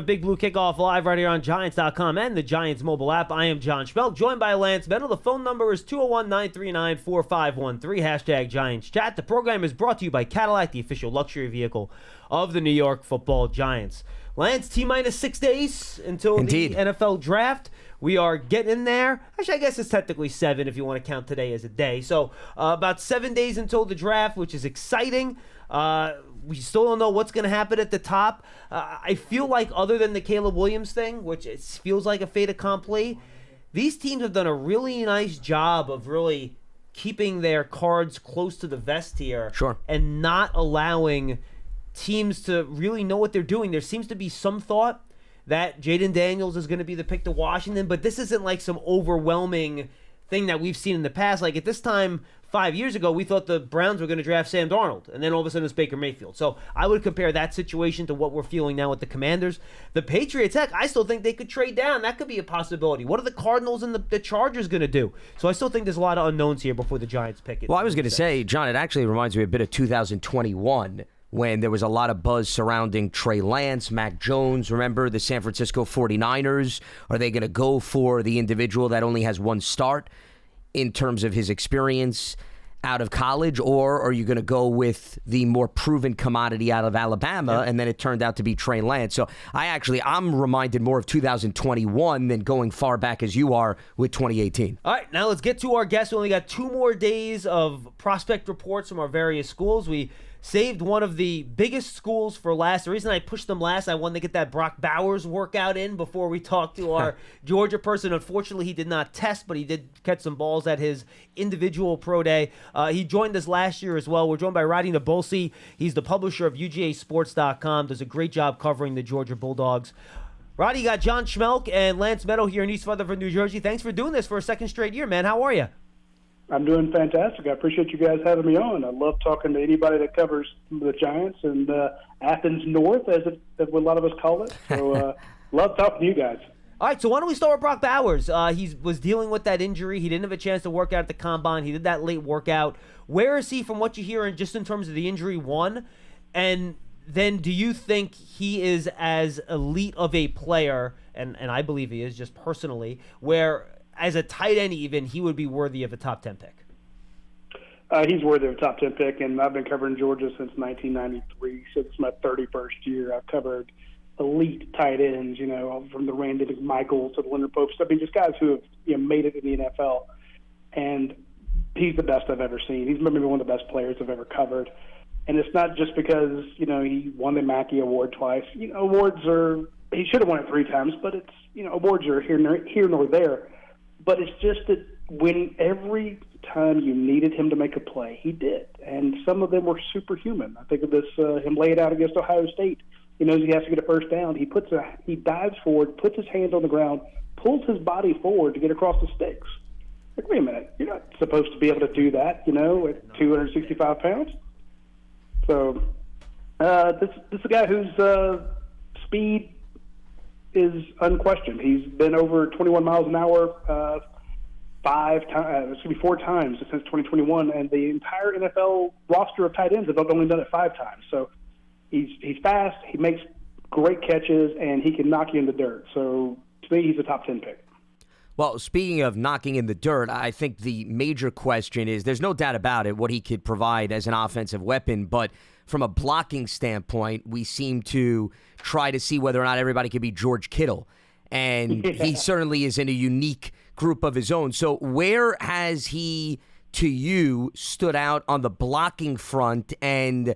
Big Blue Kickoff live right here on Giants.com and the Giants mobile app. I am John Schmeelk, joined by Lance Medow. The phone number is 201-939-4513, hashtag Giants Chat. The program is brought to you by Cadillac, the official luxury vehicle of the New York Football Giants. Lance, T-minus 6 days until Indeed. the NFL draft. We are getting in there. Actually, I guess it's technically 7 if you want to count today as a day. So about 7 days until the draft, which is exciting. We still don't know what's going to happen at the top. I feel like other than the Caleb Williams thing, which it feels like a fait accompli, these teams have done a really nice job of really keeping their cards close to the vest here. Sure. And not allowing teams to really know what they're doing. There seems to be some thought that Jaden Daniels is going to be the pick to Washington, but this isn't like some overwhelming thing that we've seen in the past. Like at this time 5 years ago, we thought the Browns were going to draft Sam Darnold, and then all of a sudden it's Baker Mayfield. So I would compare that situation to what we're feeling now with the Commanders. The Patriots, heck, I still think they could trade down. That could be a possibility. What are the Cardinals and the Chargers going to do? So I still think there's a lot of unknowns here before the Giants pick it. Well, I was going to say, John, it actually reminds me a bit of 2021 when there was a lot of buzz surrounding Trey Lance, Mac Jones. Remember the San Francisco 49ers? Are they going to go for the individual that only has one start in terms of his experience out of college, or are you going to go with the more proven commodity out of Alabama? Yeah. And then it turned out to be Trey Lance. So I'm reminded more of 2021 than going far back as you are with 2018. All right, now let's get to our guests. We only got 2 more days of prospect reports from our various schools. We saved one of the biggest schools for last. The reason I pushed them last, I wanted to get that Brock Bowers workout in before we talked to our Georgia person. Unfortunately, he did not test, but he did catch some balls at his individual pro day. He joined us last year as well. We're joined by Radi Nabulsi. He's the publisher of UGAsports.com. Does a great job covering the Georgia Bulldogs. Radi, you got John Schmeelk and Lance Medow here in East Rutherford, New Jersey. Thanks for doing this for a second straight year, man. How are you? I'm doing fantastic. I appreciate you guys having me on. I love talking to anybody that covers the Giants and Athens North, as a lot of us call it. So love talking to you guys. All right, so why don't we start with Brock Bowers? He was dealing with that injury. He didn't have a chance to work out at the Combine. He did that late workout. Where is he from what you hear just in terms of the injury, one? And then do you think he is as elite of a player, and I believe he is just personally, where as a tight end even, he would be worthy of a top 10 pick? He's worthy of a top 10 pick, and I've been covering Georgia since 1993. So it's my 31st year. I've covered elite tight ends, from the Randy McMichaels to the Leonard Popes. I mean, just guys who have made it in the NFL. And he's the best I've ever seen. He's maybe one of the best players I've ever covered. And it's not just because, he won the Mackey Award twice. Awards are – he should have won it 3 times, but it's, awards are here nor there. But it's just that when every time you needed him to make a play, he did. And some of them were superhuman. I think of this, him laying out against Ohio State. He knows he has to get a first down. He dives forward, puts his hands on the ground, pulls his body forward to get across the sticks. Like, wait a minute, you're not supposed to be able to do that, at 265 pounds. So this is a guy whose speed is unquestioned. He's been over 21 miles an hour 4 times since 2021, and the entire NFL roster of tight ends have only done it 5 times. So he's fast, he makes great catches, and he can knock you in the dirt. So to me, he's a top 10 pick. Well, speaking of knocking in the dirt, I think the major question is, there's no doubt about it, what he could provide as an offensive weapon, but from a blocking standpoint, we seem to try to see whether or not everybody could be George Kittle. And he certainly is in a unique group of his own. So where has he, to you, stood out on the blocking front? And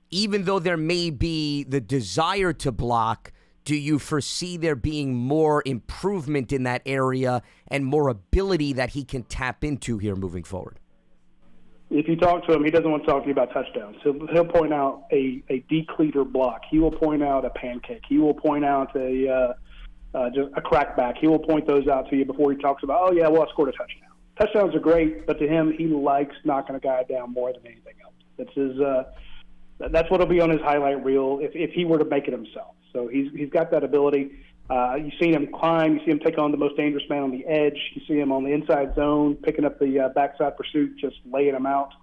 even though there may be the desire to block, do you foresee there being more improvement in that area and more ability that he can tap into here moving forward? If you talk to him, he doesn't want to talk to you about touchdowns. He'll point out a decleater block. He will point out a pancake. He will point out just a crackback. He will point those out to you before he talks about, I scored a touchdown. Touchdowns are great, but to him, he likes knocking a guy down more than anything else. That's what'll be on his highlight reel if he were to make it himself. So he's got that ability. You see him climb. You see him take on the most dangerous man on the edge. You see him on the inside zone, picking up the backside pursuit, just laying him out.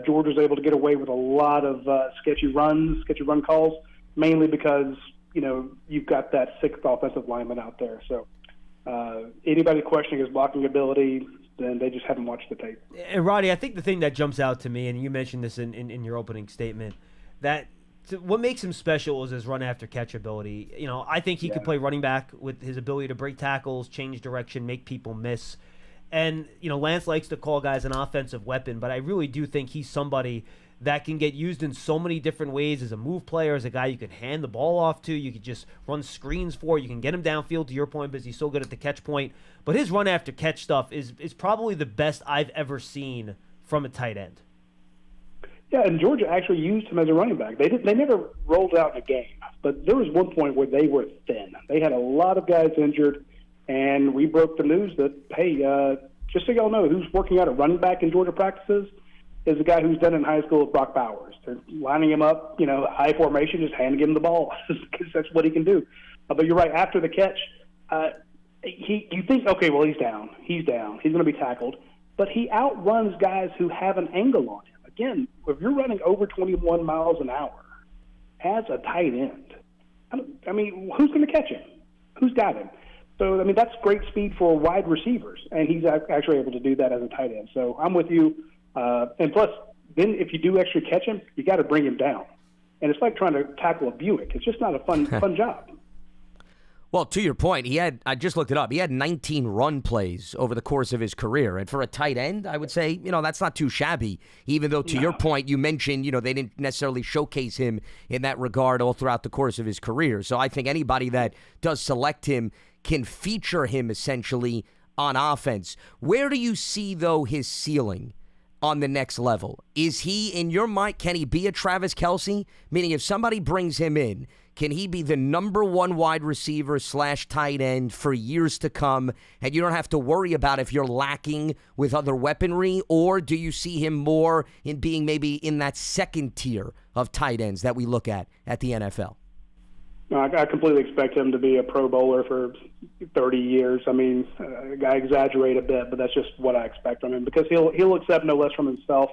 George was able to get away with a lot of sketchy run calls, mainly because you've got that sixth offensive lineman out there. So anybody questioning his blocking ability, then they just haven't watched the tape. And Roddy, I think the thing that jumps out to me, and you mentioned this in your opening statement, that what makes him special is his run after catch ability. I think he could play running back with his ability to break tackles, change direction, make people miss. And, Lance likes to call guys an offensive weapon, but I really do think he's somebody that can get used in so many different ways as a move player, as a guy you can hand the ball off to, you could just run screens for, you can get him downfield to your point because he's so good at the catch point. But his run after catch stuff is probably the best I've ever seen from a tight end. Yeah, and Georgia actually used him as a running back. They never rolled out in a game, but there was one point where they were thin. They had a lot of guys injured, and we broke the news that, hey, just so y'all know, who's working out at running back in Georgia practices is a guy who's done in high school with Brock Bowers. They're lining him up, high formation, just handing him the ball because that's what he can do. But you're right, after the catch, you think, okay, well, he's down, he's going to be tackled, but he outruns guys who have an angle on him. Again, if you're running over 21 miles an hour as a tight end, who's going to catch him? Who's got him? So, that's great speed for wide receivers, and he's actually able to do that as a tight end. So I'm with you. And plus, then if you do actually catch him, you got to bring him down. And it's like trying to tackle a Buick. It's just not a fun job. Well, to your point, I just looked it up. He had 19 run plays over the course of his career. And for a tight end, I would say, that's not too shabby. Even though, to your point, you mentioned, they didn't necessarily showcase him in that regard all throughout the course of his career. So I think anybody that does select him can feature him essentially on offense. Where do you see, though, his ceiling on the next level? Is he, in your mind, can he be a Travis Kelce? Meaning if somebody brings him in, can he be the number one wide receiver / tight end for years to come, and you don't have to worry about if you're lacking with other weaponry? Or do you see him more in being maybe in that second tier of tight ends that we look at the NFL? No, I completely expect him to be a Pro Bowler for 30 years. I exaggerate a bit, but that's just what I expect from him because he'll accept no less from himself.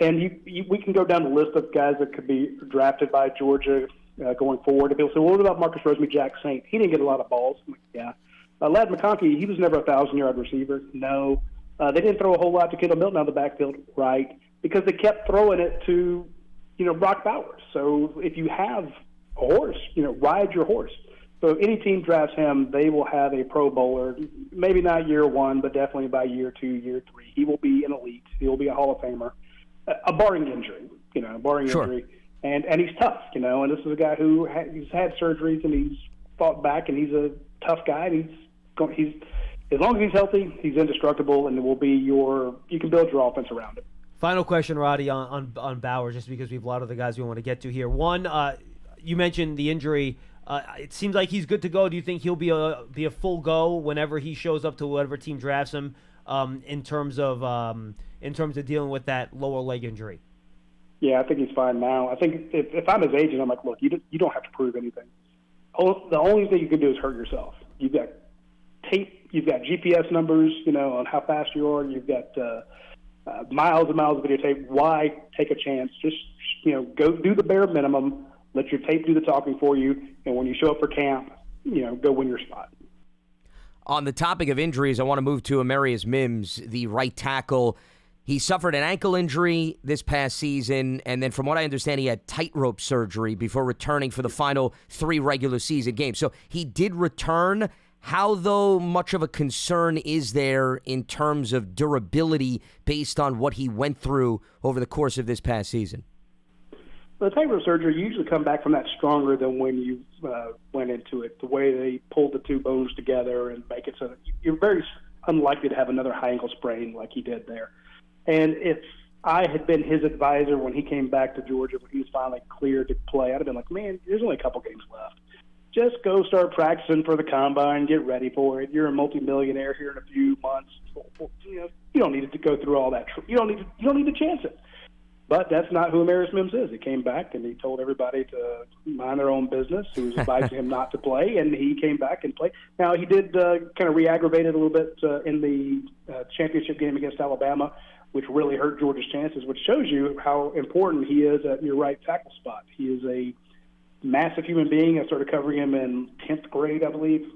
And we can go down the list of guys that could be drafted by Georgia going forward. And people say, well, what about Marcus Rosemary-Jack Saint? He didn't get a lot of balls. I'm like, yeah. Ladd McConkey, he was never a 1,000-yard receiver. No. They didn't throw a whole lot to Kendall Milton out of the backfield. Right. Because they kept throwing it to, Brock Bowers. So if you have a horse, ride your horse. So if any team drafts him, they will have a Pro Bowler, maybe not year one, but definitely by year 2, year 3. He will be an elite. He will be a Hall of Famer, barring injury, injury. And he's tough, and this is a guy he's had surgeries and he's fought back and he's a tough guy. And he's as long as he's healthy, he's indestructible and it will be you can build your offense around him. Final question, Roddy, on Bowers, just because we have a lot of the guys we want to get to here. One, you mentioned the injury. It seems like he's good to go. Do you think he'll be a full go whenever he shows up to whatever team drafts him in terms of dealing with that lower leg injury? Yeah, I think he's fine now. I think if I'm his agent, I'm like, look, you don't have to prove anything. The only thing you can do is hurt yourself. You've got tape, you've got GPS numbers, on how fast you are. You've got miles and miles of videotape. Why take a chance? Just go do the bare minimum. Let your tape do the talking for you, and when you show up for camp, go win your spot. On the topic of injuries, I want to move to Amarius Mims, the right tackle. He suffered an ankle injury this past season, and then from what I understand, he had tightrope surgery before returning for the final 3 regular season games. So he did return. How, though, much of a concern is there in terms of durability based on what he went through over the course of this past season? The tightrope surgery, you usually come back from that stronger than when you went into it. The way they pulled the 2 bones together and make it so that you're very unlikely to have another high ankle sprain like he did there. And if I had been his advisor when he came back to Georgia, when he was finally cleared to play, I'd have been like, man, there's only a couple games left. Just go start practicing for the combine, get ready for it. You're a multimillionaire here in a few months. You don't need to go through all that. You don't need to chance it. But that's not who Amarius Mims is. He came back and he told everybody to mind their own business, who was advising him not to play, and he came back and played. Now, he did kind of re-aggravate it a little bit in the championship game against Alabama, which really hurt Georgia's chances, which shows you how important he is at your right tackle spot. He is a massive human being. I started covering him in 10th grade, I believe.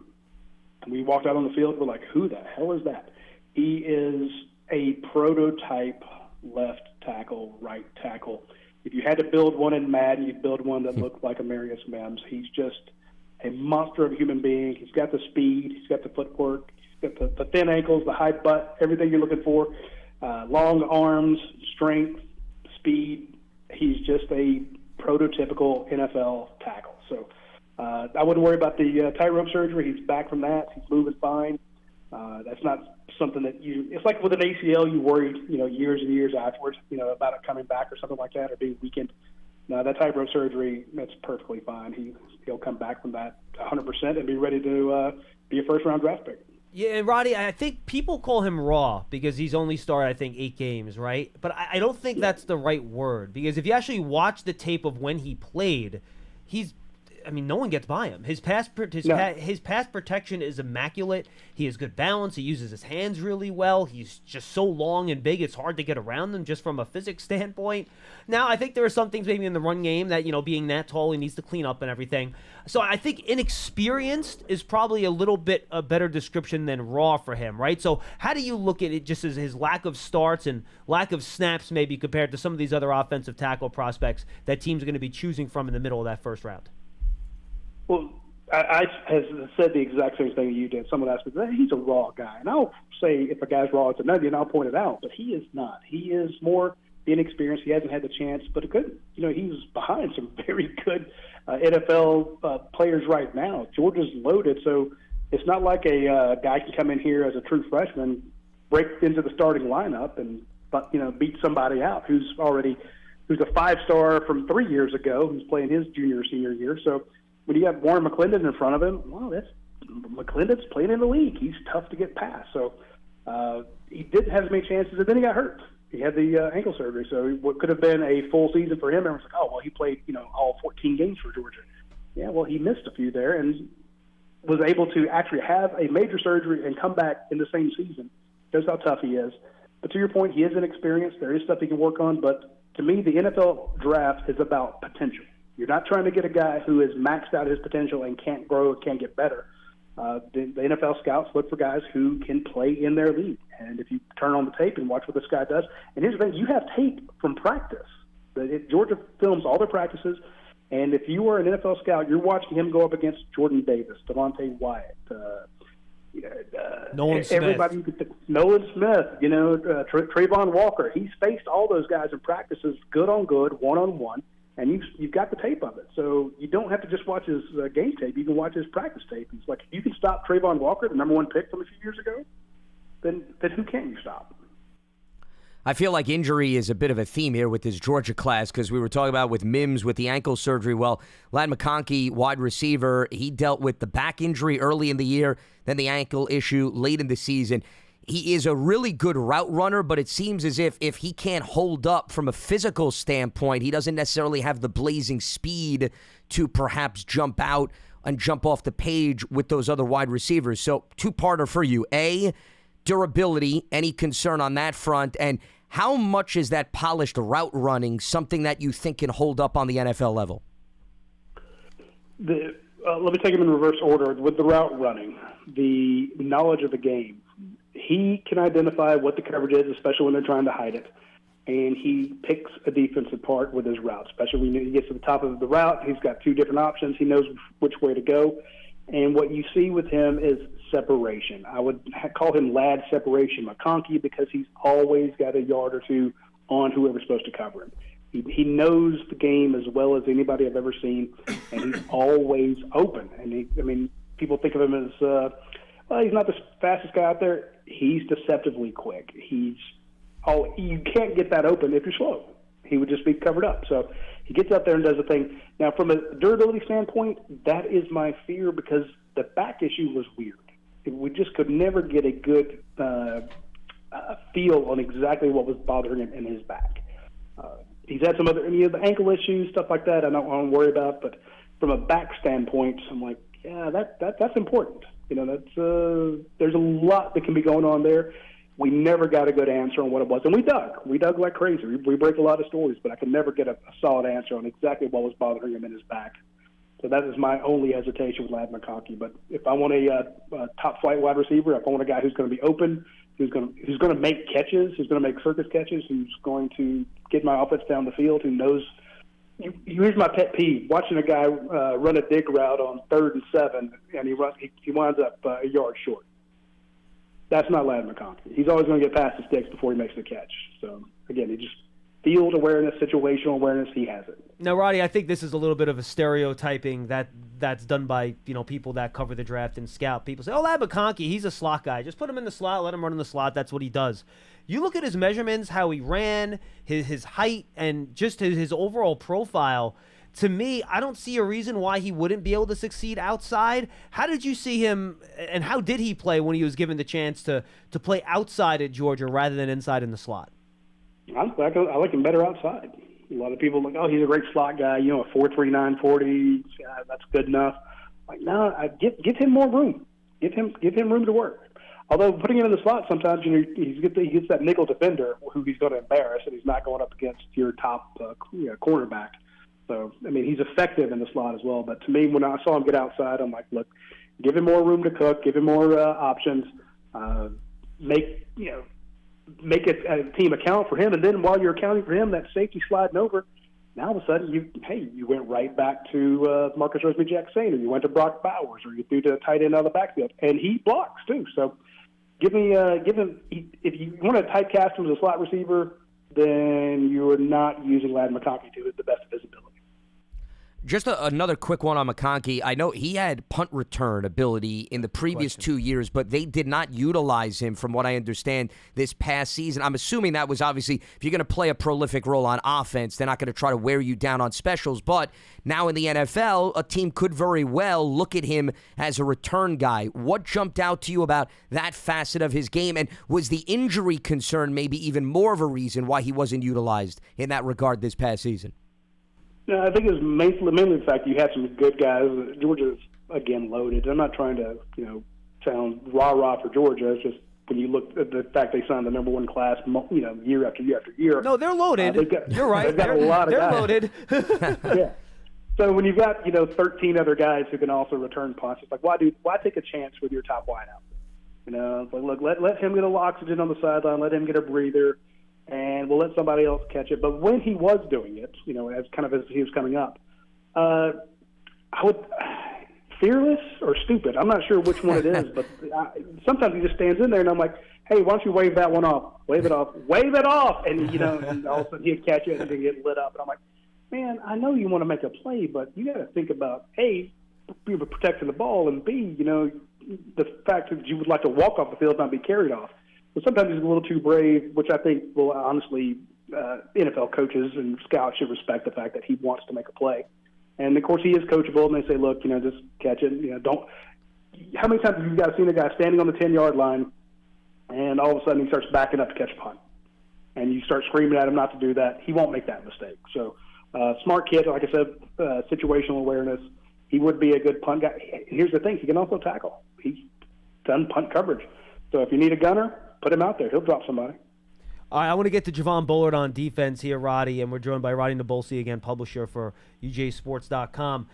And we walked out on the field. We're like, who the hell is that? He is a prototype left tackle, right tackle. If you had to build one in Madden, you'd build one that looked like a Marius Mims. He's just a monster of a human being. He's got the speed. He's got the footwork. He's got the thin ankles, the high butt, everything you're looking for. Long arms, strength, speed. He's just a prototypical NFL tackle. So I wouldn't worry about the tightrope surgery. He's back from that. He's moving fine. That's not something that it's like with an ACL, you worried, years and years afterwards, about it coming back or something like that or being weakened. No, that tightrope surgery, that's perfectly fine. He'll come back from that 100% and be ready to be a first-round draft pick. Yeah, and Roddy, I think people call him raw because he's only started, I think, 8 games, right? But I don't think that's the right word, because if you actually watch the tape of when he played, no one gets by him. His pass protection is immaculate. He has good balance. He uses his hands really well. He's just so long and big, it's hard to get around him just from a physics standpoint. Now, I think there are some things maybe in the run game that, being that tall, he needs to clean up and everything. So I think inexperienced is probably a little bit a better description than raw for him, right? So how do you look at it just as his lack of starts and lack of snaps maybe compared to some of these other offensive tackle prospects that teams are going to be choosing from in the middle of that first round? Well, I have said the exact same thing you did. Someone asked me, he's a raw guy. And I'll say if a guy's raw, it's a nugget, and I'll point it out. But he is not. He is more inexperienced. He hasn't had the chance. But he's behind some very good NFL players right now. Georgia's loaded, so it's not like a guy can come in here as a true freshman, break into the starting lineup, and beat somebody out who's a 5-star from 3 years ago who's playing his junior or senior year. So when you got Warren McClendon in front of him, McClendon's playing in the league. He's tough to get past. So he didn't have as many chances, and then he got hurt. He had the ankle surgery, so what could have been a full season for him, everyone's like, he played all 14 games for Georgia. Yeah, well, he missed a few there and was able to actually have a major surgery and come back in the same season. Shows how tough he is. But to your point, he is inexperienced. There is stuff he can work on, but to me, the NFL draft is about potential. You're not trying to get a guy who has maxed out his potential and can't grow, can't get better. The NFL scouts look for guys who can play in their league. And if you turn on the tape and watch what this guy does, and here's the thing, you have tape from practice. Georgia films all their practices, and if you are an NFL scout, you're watching him go up against Jordan Davis, Devontae Wyatt, Nolan Smith, Trayvon Walker. He's faced all those guys in practices, good on good, one-on-one. And you've got the tape of it. So you don't have to just watch his game tape. You can watch his practice tape. It's like, if you can stop Trayvon Walker, the number 1 pick from a few years ago, then who can't you stop? I feel like injury is a bit of a theme here with this Georgia class, because we were talking about with Mims with the ankle surgery. Well, Ladd McConkey, wide receiver, he dealt with the back injury early in the year, then the ankle issue late in the season. He is a really good route runner, but it seems as if he can't hold up from a physical standpoint, he doesn't necessarily have the blazing speed to perhaps jump out and jump off the page with those other wide receivers. So, two-parter for you. A, durability, any concern on that front? And how much is that polished route running something that you think can hold up on the NFL level? Let me take them in reverse order. With the route running, the knowledge of the game, he can identify what the coverage is, especially when they're trying to hide it. And he picks a defense apart with his route, especially when he gets to the top of the route. He's got 2 different options. He knows which way to go. And what you see with him is separation. I would call him Ladd separation McConkey, because he's always got a yard or 2 on whoever's supposed to cover him. He knows the game as well as anybody I've ever seen, and he's always open. And people think of him as, he's not the fastest guy out there. He's deceptively quick. You can't get that open if you're slow. He would just be covered up. So he gets out there and does the thing. Now, from a durability standpoint, that is my fear, because the back issue was weird. We just could never get a good feel on exactly what was bothering him in his back. He's had some other ankle issues, stuff like that I don't want to worry about. But from a back standpoint, I'm like, yeah, that's important. There's a lot that can be going on there. We never got a good answer on what it was. And we dug like crazy. We break a lot of stories, but I could never get a solid answer on exactly what was bothering him in his back. So that is my only hesitation with Ladd McConkey. But if I want a top flight wide receiver, if I want a guy who's going to be open, who's going to make catches, who's going to make circus catches, who's going to get my offense down the field, who knows. Here's my pet peeve: watching a guy run a dig route on 3rd and 7, and he winds up a yard short. That's not Ladd McConkey. He's always going to get past the sticks before he makes the catch. So again, he just field awareness, situational awareness, he has it. Now, Roddy, I think this is a little bit of a stereotyping that's done by people that cover the draft and scout. People say, "Oh, Ladd McConkey, he's a slot guy. Just put him in the slot, let him run in the slot. That's what he does." You look at his measurements, how he ran, his height, and just his overall profile. To me, I don't see a reason why he wouldn't be able to succeed outside. How did you see him, and how did he play when he was given the chance to play outside at Georgia rather than inside in the slot? I like him better outside. A lot of people are like, oh, he's a great slot guy, a 4.39 40, that's good enough. Like, no, give him more room. Give him room to work. Although putting him in the slot sometimes, he gets that nickel defender who he's going to embarrass, and he's not going up against your top cornerback. So, I mean, he's effective in the slot as well. But to me, when I saw him get outside, I'm like, look, give him more room to cook, give him more options, make a team account for him. And then while you're accounting for him, that safety sliding over, now all of a sudden you went right back to Marcus Rosemary-Jackson, or you went to Brock Bowers, or you threw to a tight end out of the backfield, and he blocks too. So give him. If you want to typecast him as a slot receiver, then you are not using Ladd McConkey to the best of his ability. Just another quick one on McConkey. I know he had punt return ability in the previous 2 years, but they did not utilize him, from what I understand, this past season. I'm assuming that was obviously, if you're going to play a prolific role on offense, they're not going to try to wear you down on specials. But now in the NFL, a team could very well look at him as a return guy. What jumped out to you about that facet of his game? And was the injury concern maybe even more of a reason why he wasn't utilized in that regard this past season? No, I think it was mainly the fact you had some good guys. Georgia's, again, loaded. I'm not trying to, sound rah-rah for Georgia. It's just when you look at the fact they signed the number one class, year after year after year. No, they're loaded. You're right. They've got a lot of guys. They're loaded. Yeah. So when you've got, 13 other guys who can also return punts, it's like, why take a chance with your top wideout? Look, let him get a little oxygen on the sideline, let him get a breather, and we'll let somebody else catch it. But when he was doing it, as he was coming up, I would fearless or stupid. I'm not sure which one it is, but sometimes he just stands in there, and I'm like, hey, why don't you wave that one off? Wave it off. Wave it off! And, and all of a sudden he'd catch it and then get lit up. And I'm like, man, I know you want to make a play, but you got to think about, A, protecting the ball, and B, the fact that you would like to walk off the field and not be carried off. But sometimes he's a little too brave, which I think will honestly NFL coaches and scouts should respect the fact that he wants to make a play. And, of course, he is coachable, and they say, look, just catch it. Don't – how many times have you guys seen a guy standing on the 10-yard line and all of a sudden he starts backing up to catch a punt? And you start screaming at him not to do that. He won't make that mistake. So, smart kid, like I said, situational awareness. He would be a good punt guy. Here's the thing. He can also tackle. He's done punt coverage. So if you need a gunner, put him out there. He'll drop somebody. All right, I want to get to Javon Bullard on defense here, Roddy, and we're joined by Radi Nabulsi, again, publisher for UJSports.com.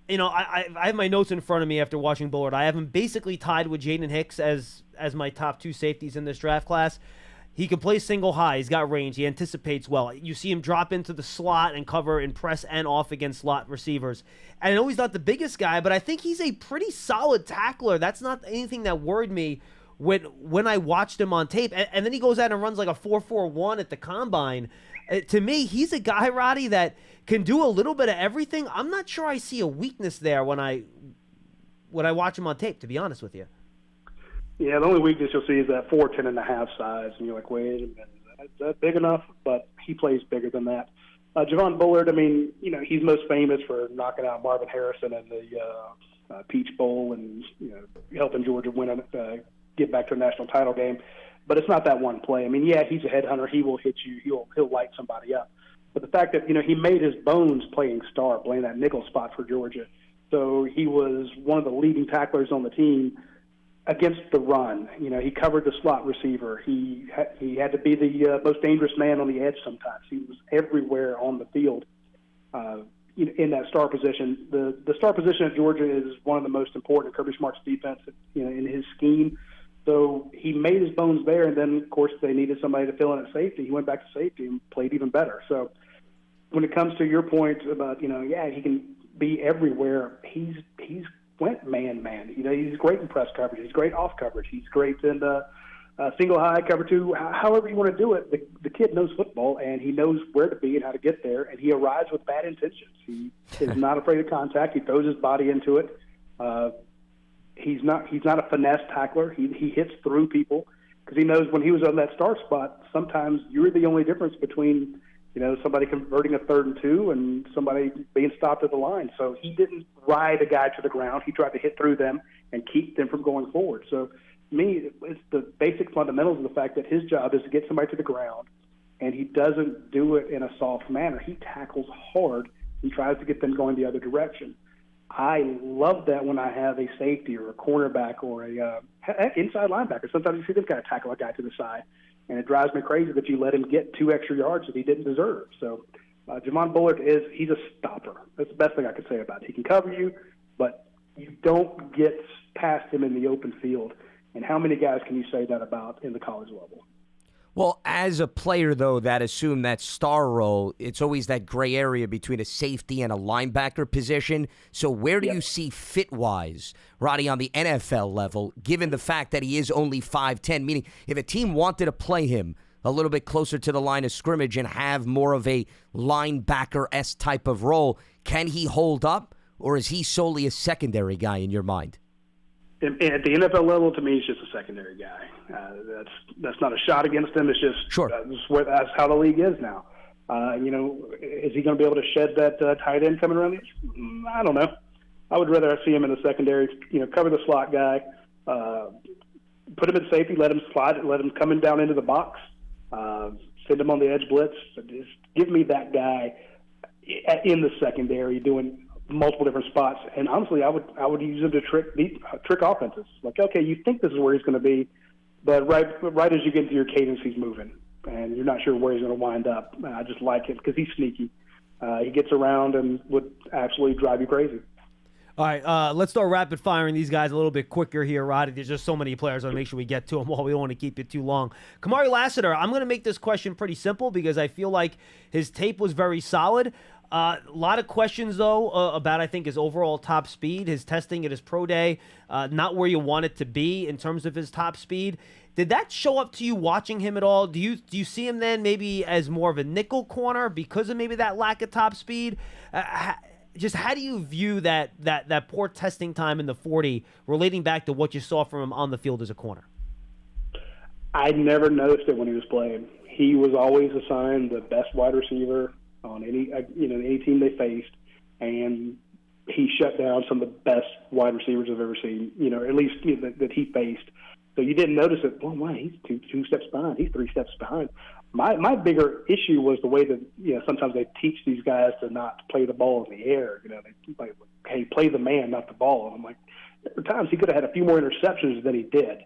I have my notes in front of me after watching Bullard. I have him basically tied with Jaden Hicks as my top two safeties in this draft class. He can play single high. He's got range. He anticipates well. You see him drop into the slot and cover and press and off against slot receivers. And I know he's not the biggest guy, but I think he's a pretty solid tackler. That's not anything that worried me when I watched him on tape. And then he goes out and runs like a 4.41 at the combine. To me, he's a guy, Roddy, that can do a little bit of everything. I'm not sure I see a weakness there when I watch him on tape, to be honest with you. Yeah, the only weakness you'll see is that 4'10.5" size, and you're like, wait a minute, is that big enough? But he plays bigger than that. Javon Bullard, he's most famous for knocking out Marvin Harrison in the Peach Bowl and helping Georgia win get back to a national title game. But it's not that one play. Yeah, he's a headhunter. He will hit you. He'll light somebody up. But the fact that he made his bones playing that nickel spot for Georgia, so he was one of the leading tacklers on the team against the run. He covered the slot receiver. He had to be the most dangerous man on the edge sometimes. He was everywhere on the field. in that star position. The star position at Georgia is one of the most important. Kirby Smart's defense, in his scheme. So he made his bones there, and then of course they needed somebody to fill in at safety. He went back to safety and played even better. So when it comes to your point about he can be everywhere. He's went man. He's great in press coverage. He's great off coverage. He's great in single high, cover two, however you want to do it. The kid knows football, and he knows where to be and how to get there, and he arrives with bad intentions. He is not afraid of contact. He throws his body into it. He's not a finesse tackler. He hits through people because he knows when he was on that star spot, sometimes you're the only difference between somebody converting a 3rd and 2 and somebody being stopped at the line. So he didn't ride a guy to the ground. He tried to hit through them and keep them from going forward. So to me, it's the basic fundamentals of the fact that his job is to get somebody to the ground, and he doesn't do it in a soft manner. He tackles hard and tries to get them going the other direction. I love that when I have a safety or a cornerback or a inside linebacker. Sometimes you see them kind of tackle a guy to the side, and it drives me crazy that you let him get 2 extra yards that he didn't deserve. So Javon Bullard he's a stopper. That's the best thing I could say about it. He can cover you, but you don't get past him in the open field. And how many guys can you say that about in the college level? Well, as a player, though, that assumed that star role, it's always that gray area between a safety and a linebacker position. So where do you see fit-wise, Radi, on the NFL level, given the fact that he is only 5'10", meaning if a team wanted to play him a little bit closer to the line of scrimmage and have more of a linebacker-esque type of role, can he hold up, or is he solely a secondary guy in your mind? At the NFL level, to me, he's just a secondary guy. That's not a shot against him. It's just sure. That's how the league is now. Is he going to be able to shed that tight end coming around the edge? I don't know. I would rather see him in the secondary. Cover the slot guy, put him in safety, let him slide, let him come in down into the box, send him on the edge blitz. Just give me that guy in the secondary doing multiple different spots, and honestly, I would use him to trick offenses. Like, okay, you think this is where he's going to be, but right as you get into your cadence, he's moving, and you're not sure where he's going to wind up. I just like it because he's sneaky. He gets around and would absolutely drive you crazy. All right, let's start rapid firing these guys a little bit quicker here, Roddy. There's just so many players. I want to make sure we get to them while we don't want to keep it too long. Kamari Lassiter, I'm going to make this question pretty simple because I feel like his tape was very solid. A lot of questions, though, about, I think, his overall top speed, his testing at his pro day, not where you want it to be in terms of his top speed. Did that show up to you watching him at all? Do you see him then maybe as more of a nickel corner because of maybe that lack of top speed? Just how do you view that poor testing time in the 40 relating back to what you saw from him on the field as a corner? I never noticed it when he was playing. He was always assigned the best wide receiver on any team they faced, and he shut down some of the best wide receivers I've ever seen. At least that he faced. So you didn't notice it. Oh, wow, he's two steps behind. He's 3 steps behind. My bigger issue was the way that sometimes they teach these guys to not play the ball in the air. They like, hey, play the man, not the ball. And I'm like, there were times he could have had a few more interceptions than he did.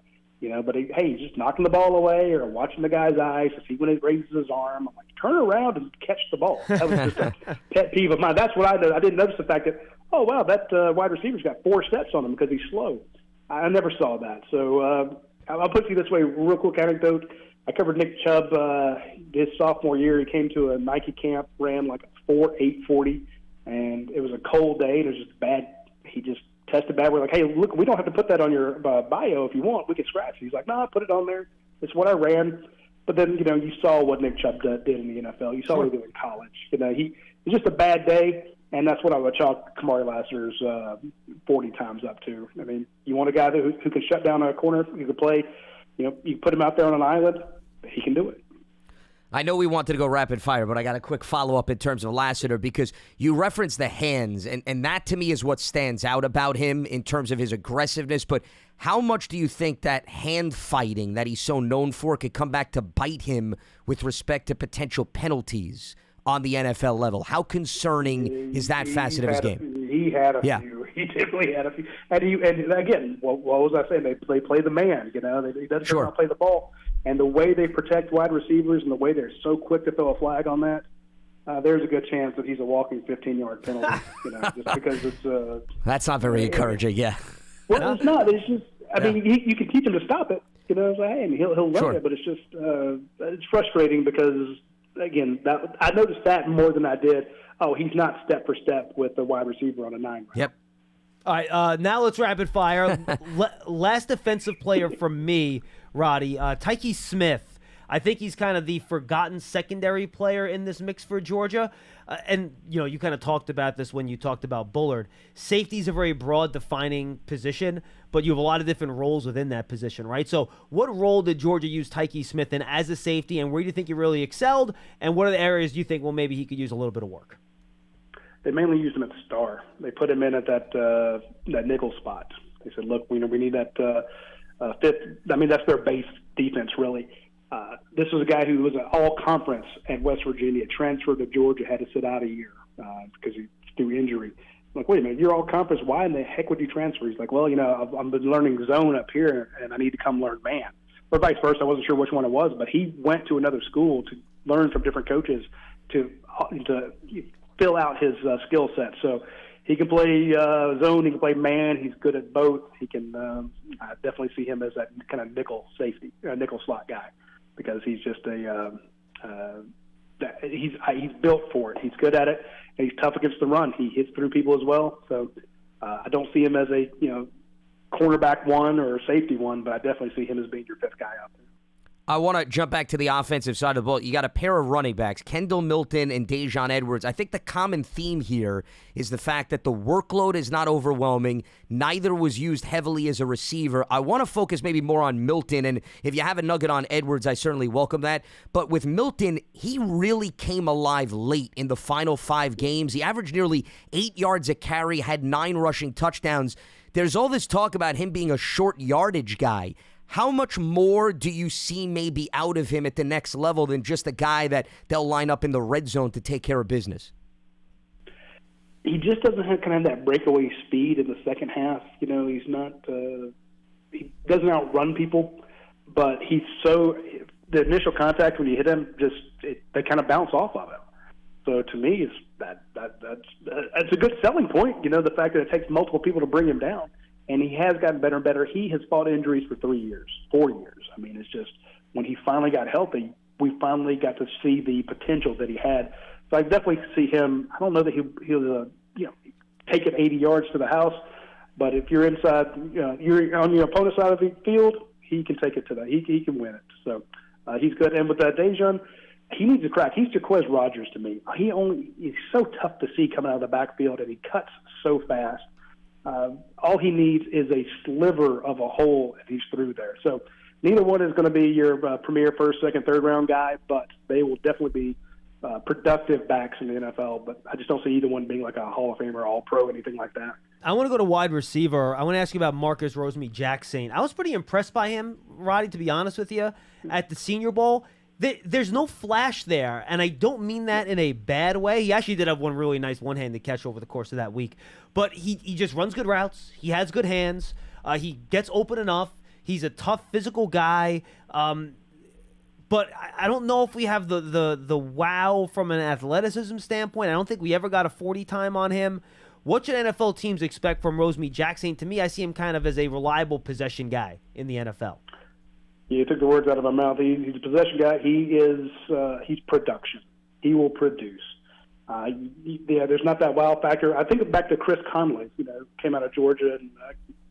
But he's just knocking the ball away or watching the guy's eyes to see when he raises his arm. I'm like, turn around and catch the ball. That was just a pet peeve of mine. That's what I did. I didn't notice the fact that, oh, wow, that wide receiver's got 4 steps on him because he's slow. I never saw that. So I'll put it this way, real quick anecdote. I covered Nick Chubb his sophomore year. He came to a Nike camp, ran like a 4.840, and it was a cold day, and it was just bad. He just tested bad. We're like, hey, look, we don't have to put that on your bio if you want. We can scratch it. He's like, no, I put it on there. It's what I ran. But then, you saw what Nick Chubb did in the NFL. You saw what he did in college. It was just a bad day, and that's what I would chalk Kamari Lassiter's 40 times up to. I mean, you want a guy who can shut down a corner, who can play. You put him out there on an island, he can do it. I know we wanted to go rapid fire, but I got a quick follow-up in terms of Lassiter because you referenced the hands, and that to me is what stands out about him in terms of his aggressiveness. But how much do you think that hand fighting that he's so known for could come back to bite him with respect to potential penalties on the NFL level? How concerning is that facet of his game? He had a few. He definitely had a few. And again, what was I saying? They play the man. He doesn't know how to play the ball. And the way they protect wide receivers and the way they're so quick to throw a flag on that, there's a good chance that he's a walking 15-yard penalty, just because it's That's not very encouraging, yeah. Well, it's not. It's just, I mean, you can teach him to stop it, and he'll learn it, but it's just, it's frustrating because, again, I noticed that more than I did, he's not step for step with the wide receiver on a 9 route. Yep. All right, now let's rapid fire. Last defensive player from me, Radi, Tyke Smith. I think he's kind of the forgotten secondary player in this mix for Georgia. And, you kind of talked about this when you talked about Bullard. Safety is a very broad defining position, but you have a lot of different roles within that position, right? So what role did Georgia use Tyke Smith in as a safety, and where do you think he really excelled? And what are the areas you think, well, maybe he could use a little bit of work? They mainly used him at the star. They put him in at that nickel spot. They said, look, we need that fifth. I mean, that's their base defense, really. This was a guy who was an all-conference at West Virginia, transferred to Georgia, had to sit out a year because he through injury. I'm like, wait a minute, you're all-conference. Why in the heck would you transfer? He's like, well, I've been learning zone up here, and I need to come learn man. Or vice versa. I wasn't sure which one it was, but he went to another school to learn from different coaches to fill out his skill set. So he can play zone, he can play man. He's good at both. He can. I definitely see him as that kind of nickel safety, nickel slot guy, because he's just he's built for it. He's good at it, and he's tough against the run. He hits through people as well. So I don't see him as a cornerback one or a safety one, but I definitely see him as being your fifth guy out there. I want to jump back to the offensive side of the ball. You got a pair of running backs, Kendall Milton and Dejon Edwards. I think the common theme here is the fact that the workload is not overwhelming. Neither was used heavily as a receiver. I want to focus maybe more on Milton, and if you have a nugget on Edwards, I certainly welcome that. But with Milton, he really came alive late in the final 5 games. He averaged nearly 8 yards a carry, had 9 rushing touchdowns. There's all this talk about him being a short yardage guy. How much more do you see maybe out of him at the next level than just a guy that they'll line up in the red zone to take care of business? He just doesn't have kind of that breakaway speed in the second half. He's not he doesn't outrun people, but he's the initial contact when you hit him, they kind of bounce off of him. So to me, that's a good selling point. The fact that it takes multiple people to bring him down. And he has gotten better and better. He has fought injuries for 3 years, 4 years. I mean, it's just when he finally got healthy, we finally got to see the potential that he had. So I definitely see him. I don't know that he'll take it 80 yards to the house, but if you're inside, you're on your opponent's side of the field, he can take it to that. He can win it. So he's good. And with Dejon, he needs to crack. He's Jaquez Rogers to me. He's so tough to see coming out of the backfield, and he cuts so fast. All he needs is a sliver of a hole if he's through there. So neither one is going to be your premier first, second, third round guy, but they will definitely be productive backs in the NFL. But I just don't see either one being like a Hall of Famer, All-Pro, anything like that. I want to go to wide receiver. I want to ask you about Marcus Rosemy-Jacksaint. I was pretty impressed by him, Roddy, to be honest with you, at the Senior Bowl. There's no flash there, and I don't mean that in a bad way. He actually did have one really nice one-handed catch over the course of that week. But he just runs good routes. He has good hands. He gets open enough. He's a tough physical guy. But I don't know if we have the wow from an athleticism standpoint. I don't think we ever got a 40 time on him. What should NFL teams expect from Rosemy-Jacksaint? To me, I see him kind of as a reliable possession guy in the NFL. You took the words out of my mouth. He's a possession guy. He's production. He will produce. There's not that wow factor. I think back to Chris Conley, came out of Georgia.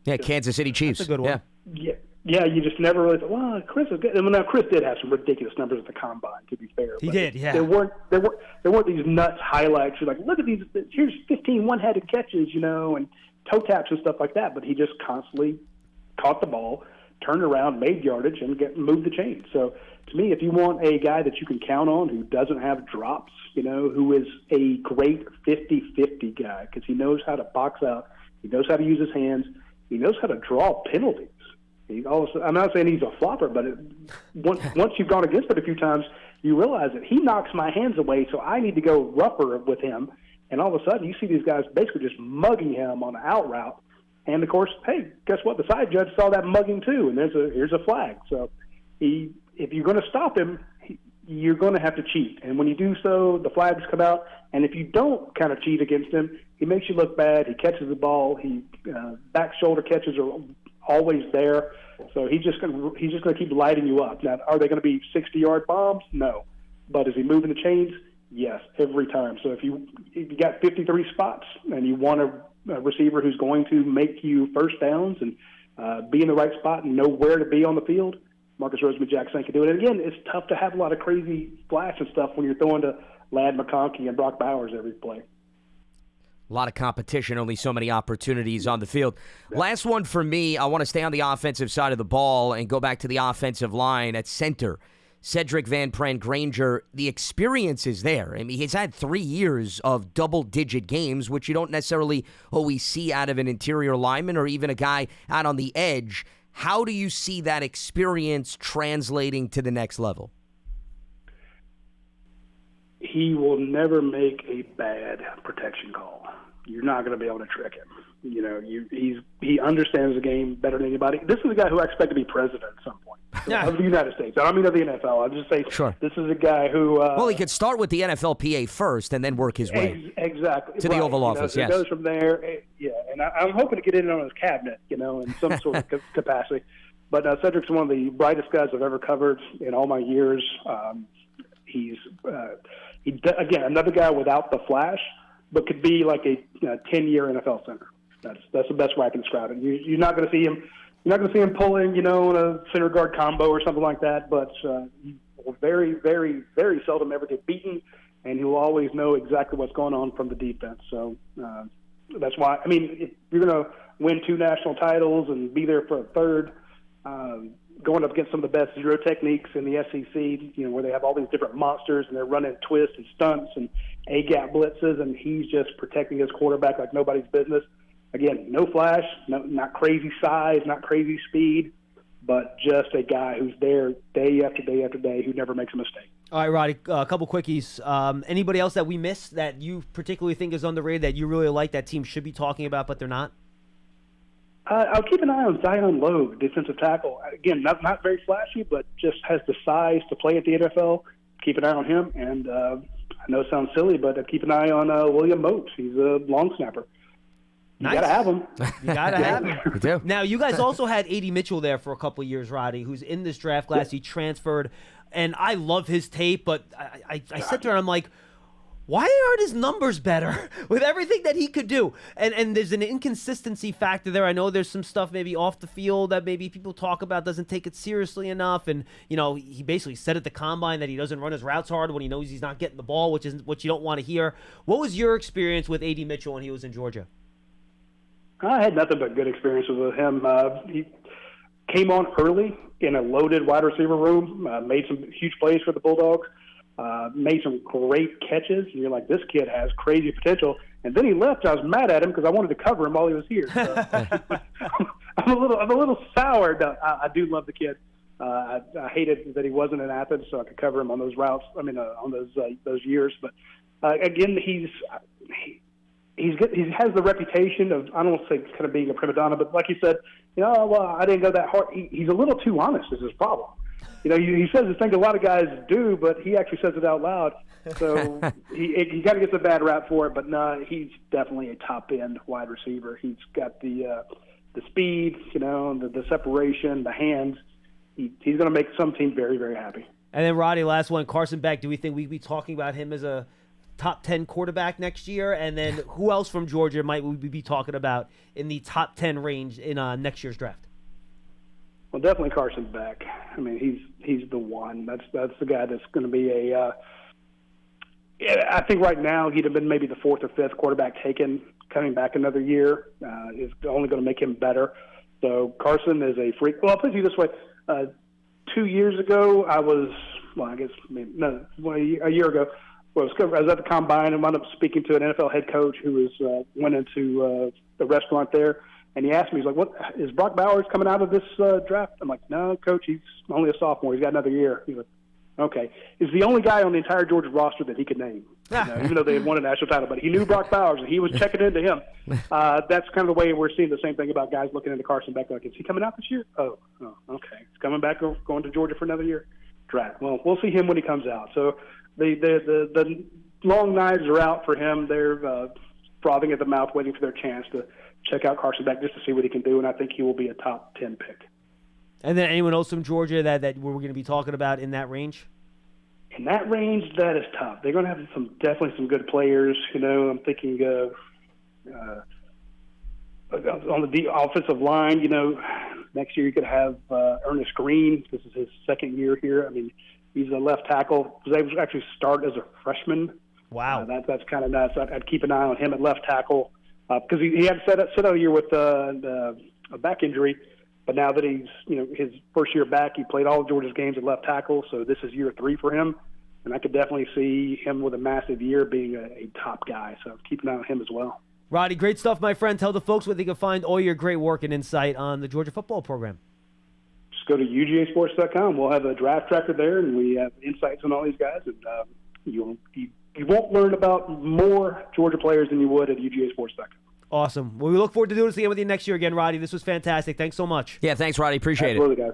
And Kansas City Chiefs. That's a good one. Yeah, you just never really thought, well, Chris is good. Now, Chris did have some ridiculous numbers at the combine, to be fair. He did, yeah. There weren't these nuts highlights. You're like, look at these. Here's 15 one-handed catches, and toe taps and stuff like that. But he just constantly caught the ball, turned around, made yardage, and moved the chain. So to me, if you want a guy that you can count on who doesn't have drops, who is a great 50-50 guy because he knows how to box out, he knows how to use his hands, he knows how to draw penalties. I'm not saying he's a flopper, but once you've gone against it a few times, you realize that he knocks my hands away, so I need to go rougher with him. And all of a sudden, you see these guys basically just mugging him on an out route. And, of course, hey, guess what? The side judge saw that mugging too, and here's a flag. So if you're going to stop him, you're going to have to cheat. And when you do so, the flags come out. And if you don't kind of cheat against him, he makes you look bad. He catches the ball. He back shoulder catches are always there. So he's just going to keep lighting you up. Now, are they going to be 60-yard bombs? No. But is he moving the chains? Yes, every time. So if you got 53 spots and you want a receiver who's going to make you first downs and be in the right spot and know where to be on the field, Marcus Roseman-Jackson can do it. And again, it's tough to have a lot of crazy flash and stuff when you're throwing to Ladd McConkey and Brock Bowers every play. A lot of competition, only so many opportunities on the field. Yeah. Last one for me, I want to stay on the offensive side of the ball and go back to the offensive line at center. Cedric Van Pran Granger, the experience is there. I mean, he's had 3 years of double-digit games, which you don't necessarily always see out of an interior lineman or even a guy out on the edge. How do you see that experience translating to the next level? He will never make a bad protection call. You're not going to be able to trick him. You know, he understands the game better than anybody. This is a guy who I expect to be president at some point of the United States. I don't mean of the NFL. I'll just say This is a guy who. Well, he could start with the NFLPA first and then work his way exactly to the Oval Office. Yes, it goes from there. Yeah, and I'm hoping to get in on his cabinet, in some sort of capacity. But Cedric's one of the brightest guys I've ever covered in all my years. He's again another guy without the flash, but could be like a 10-year NFL center. That's the best way I can describe it. You're not going to see him. You're not going to see him pulling, in a center guard combo or something like that. But he will very, very, very seldom ever get beaten, and he will always know exactly what's going on from the defense. So that's why. I mean, if you're going to win 2 national titles and be there for a third, going up against some of the best zero techniques in the SEC, where they have all these different monsters and they're running twists and stunts and A-gap blitzes, and he's just protecting his quarterback like nobody's business. Again, no flash, not crazy size, not crazy speed, but just a guy who's there day after day after day who never makes a mistake. All right, Roddy, a couple quickies. Anybody else that we missed that you particularly think is underrated that you really like that team should be talking about but they're not? I'll keep an eye on Zion Logue, defensive tackle. Again, not very flashy, but just has the size to play at the NFL. Keep an eye on him. And I know it sounds silly, but keep an eye on William Motes. He's a long snapper. You nice. got to have him. You got to have him. You do. Now, you guys also had A.D. Mitchell there for a couple of years, Roddy, who's in this draft class. He transferred, and I love his tape, but I sit there and I'm like, why aren't his numbers better with everything that he could do? And there's an inconsistency factor there. I know there's some stuff maybe off the field that maybe people talk about, doesn't take it seriously enough. And, he basically said at the combine that he doesn't run his routes hard when he knows he's not getting the ball, which is what you don't want to hear. What was your experience with A.D. Mitchell when he was in Georgia? I had nothing but good experiences with him. He came on early in a loaded wide receiver room, made some huge plays for the Bulldogs. Made some great catches. And you're like, this kid has crazy potential. And then he left. I was mad at him because I wanted to cover him while he was here. So I'm a little sour. I do love the kid. I hated that he wasn't in Athens, so I could cover him on those routes. I mean, on those years. But again, he has the reputation of, I don't want to say kind of being a prima donna, but like you said, I didn't go that hard. He's a little too honest is his problem. He says the thing a lot of guys do, but he actually says it out loud. So he kind of gets a bad rap for it, but no, he's definitely a top-end wide receiver. He's got the speed, the separation, the hands. He's going to make some team very, very happy. And then, Roddy, last one, Carson Beck. Do we think we'd be talking about him as a top 10 quarterback next year? And then who else from Georgia might we be talking about in the top 10 range in next year's draft? Well, definitely Carson Beck. I mean, he's the one. That's the guy that's going to be I think right now he'd have been maybe the 4th or 5th quarterback taken. Coming back another year is only going to make him better. So Carson is a freak. Well, I'll put it this way. 2 years ago, a year ago, I was at the combine and wound up speaking to an NFL head coach who went into the restaurant there. And he asked me, he's like, "What is Brock Bowers coming out of this draft?" I'm like, "No, coach, he's only a sophomore. He's got another year." He's like, "Okay." He's the only guy on the entire Georgia roster that he could name, even though they had won a national title. But he knew Brock Bowers, and he was checking into him. That's kind of the way we're seeing the same thing about guys looking into Carson Beck. Like, is he coming out this year? Oh, okay. He's coming back, going to Georgia for another year. draft. Well, we'll see him when he comes out. So the long knives are out for him. They're frothing at the mouth, waiting for their chance to check out Carson Beck just to see what he can do, and I think he will be a top 10 pick. And then anyone else from Georgia that we're going to be talking about in that range? In that range, that is tough. They're going to have definitely some good players. I'm thinking on the offensive line, next year you could have Ernest Green. This is his second year here. I mean, he's a left tackle. He was able to actually start as a freshman. Wow. That's kind of nuts. I'd keep an eye on him at left tackle because he had set out a year with a back injury. But now that he's, his first year back, he played all of Georgia's games at left tackle, so this is year 3 for him. And I could definitely see him with a massive year being a top guy. So keep an eye on him as well. Radi, great stuff, my friend. Tell the folks where they can find all your great work and insight on the Georgia football program. Just go to UGAsports.com. We'll have a draft tracker there, and we have insights on all these guys. And you won't learn about more Georgia players than you would at UGAsports.com. Awesome. Well, we look forward to doing this again with you next year again, Radi. This was fantastic. Thanks so much. Yeah, thanks, Radi. Appreciate Absolutely, guys.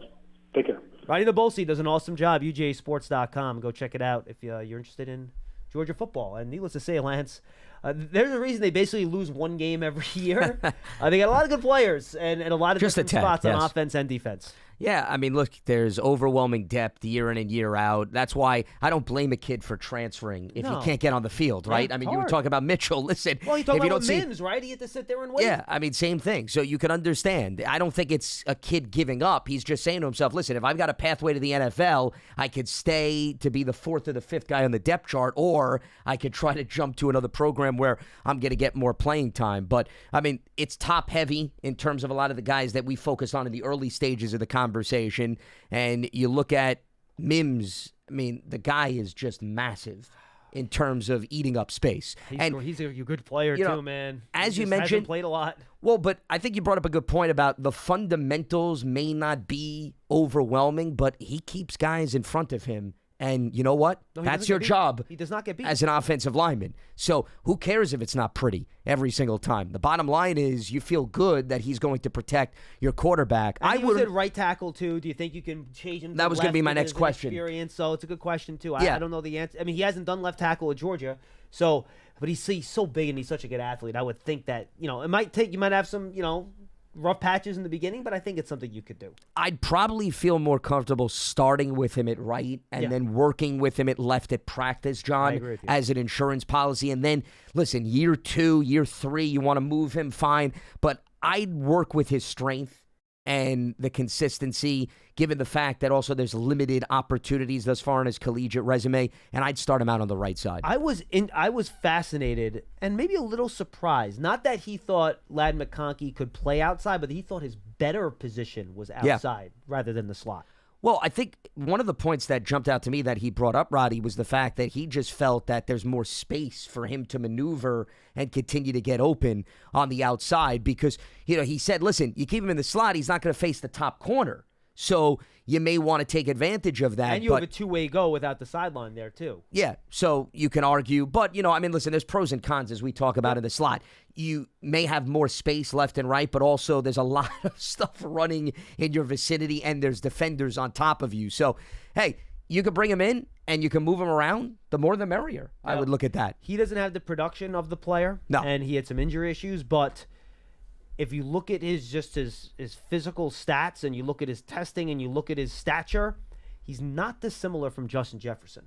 Take care. Radi Nabulsi does an awesome job. UGAsports.com. Go check it out if you're interested in Georgia football. And needless to say, Lance, there's a reason they basically lose one game every year. They got a lot of good players and a lot of Just different spots on offense and defense. Yeah, I mean, look, there's overwhelming depth year in and year out. That's why I don't blame a kid for transferring if he can't get on the field, right? Yeah, I mean, you were talking about Mitchell. Listen, well, you talking if you about don't see Mims, right? He had to sit there and wait. Yeah, I mean, same thing. So you can understand. I don't think it's a kid giving up. He's just saying to himself, listen, if I've got a pathway to the NFL, I could stay to be the 4th or the 5th guy on the depth chart, or I could try to jump to another program where I'm going to get more playing time. But, I mean, it's top heavy in terms of a lot of the guys that we focus on in the early stages of the conversation. And you look at Mims, I mean, the guy is just massive in terms of eating up space. He's a good player, too, man. As you mentioned, hasn't played a lot. Well, but I think you brought up a good point about the fundamentals may not be overwhelming, but he keeps guys in front of him. And you know what? That's your job. He does not get beat as an offensive lineman. So who cares if it's not pretty every single time? The bottom line is you feel good that he's going to protect your quarterback. And you said right tackle, too. Do you think you can change him to That was going to be my next question. Experience? So it's a good question, too. Yeah. I don't know the answer. I mean, he hasn't done left tackle at Georgia. So, but he's so big and he's such a good athlete. I would think that, it might take, you might have some, rough patches in the beginning, but I think it's something you could do. I'd probably feel more comfortable starting with him at right and then working with him at left at practice, John, as an insurance policy. And then, listen, year 2, year 3, you want to move him, fine. But I'd work with his strength and the consistency, given the fact that also there's limited opportunities thus far in his collegiate resume, and I'd start him out on the right side. I was fascinated and maybe a little surprised. Not that he thought Ladd McConkey could play outside, but he thought his better position was outside rather than the slot. Well, I think one of the points that jumped out to me that he brought up, Radi, was the fact that he just felt that there's more space for him to maneuver and continue to get open on the outside because, he said, listen, you keep him in the slot, he's not going to face the top corner. So you may want to take advantage of that. And you have a two-way go without the sideline there, too. Yeah, so you can argue. But, listen, there's pros and cons as we talk about in the slot. You may have more space left and right, but also there's a lot of stuff running in your vicinity, and there's defenders on top of you. So, hey, you can bring him in, and you can move him around. The more the merrier. I would look at that. He doesn't have the production of the player. No. And he had some injury issues, but if you look at his physical stats and you look at his testing and you look at his stature, he's not dissimilar from Justin Jefferson.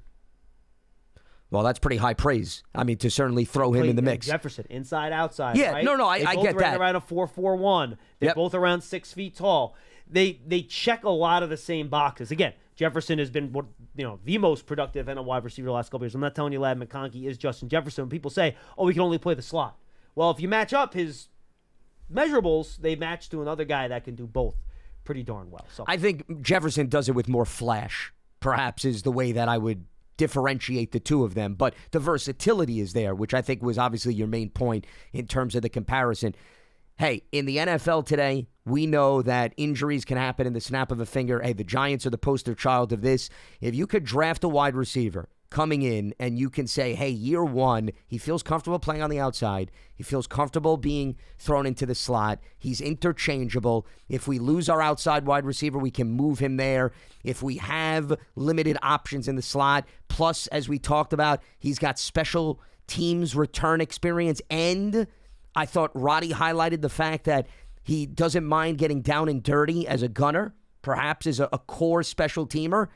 Well, that's pretty high praise. I mean, to certainly throw him in the mix. Jefferson, inside, outside. Yeah, right? I get that. They both ran around a 4.41. They're both around 6 feet tall. They check a lot of the same boxes. Again, Jefferson has been the most productive and a wide receiver the last couple years. I'm not telling you Ladd McConkey is Justin Jefferson. People say, he can only play the slot. Well, if you match up his measurables, they match to another guy that can do both pretty darn well. So I think Jefferson does it with more flash, perhaps, is the way that I would differentiate the two of them. But the versatility is there, which I think was obviously your main point in terms of the comparison. Hey, in the NFL today, we know that injuries can happen in the snap of a finger. Hey, the Giants are the poster child of this. If you could draft a wide receiver coming in, and you can say, hey, year one, he feels comfortable playing on the outside. He feels comfortable being thrown into the slot. He's interchangeable. If we lose our outside wide receiver, we can move him there. If we have limited options in the slot, plus, as we talked about, he's got special teams return experience. And I thought Radi highlighted the fact that he doesn't mind getting down and dirty as a gunner, perhaps as a core special teamer.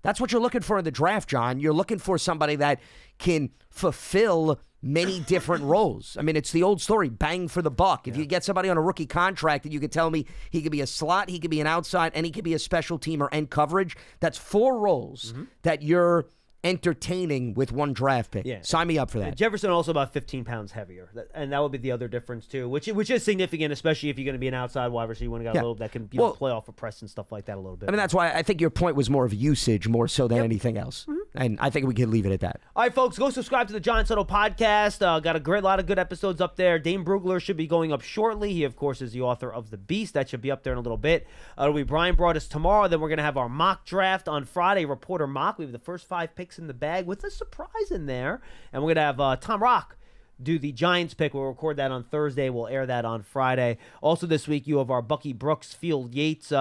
That's what you're looking for in the draft, John. You're looking for somebody that can fulfill many different roles. I mean, it's the old story, bang for the buck. If you get somebody on a rookie contract and you can tell me he could be a slot, he could be an outside, and he could be a special teamer and coverage, that's 4 roles that you're entertaining with one draft pick. Yeah. Sign me up for that. Jefferson also about 15 pounds heavier, and that would be the other difference too, which is significant, especially if you're going to be an outside wide receiver. You want to get a little that can play off of press and stuff like that a little bit. I mean, that's why I think your point was more of usage more so than anything else, and I think we can leave it at that. All right, folks, go subscribe to the Giants Huddle podcast. Got a lot of good episodes up there. Dane Brugler should be going up shortly. He, of course, is the author of The Beast. That should be up there in a little bit. It'll be Brian brought us tomorrow. Then we're going to have our mock draft on Friday, reporter mock. We have the first 5 picks in the bag with a surprise in there. And we're going to have Tom Rock do the Giants pick. We'll record that on Thursday. We'll air that on Friday. Also this week, you have our Bucky Brooks, Field Yates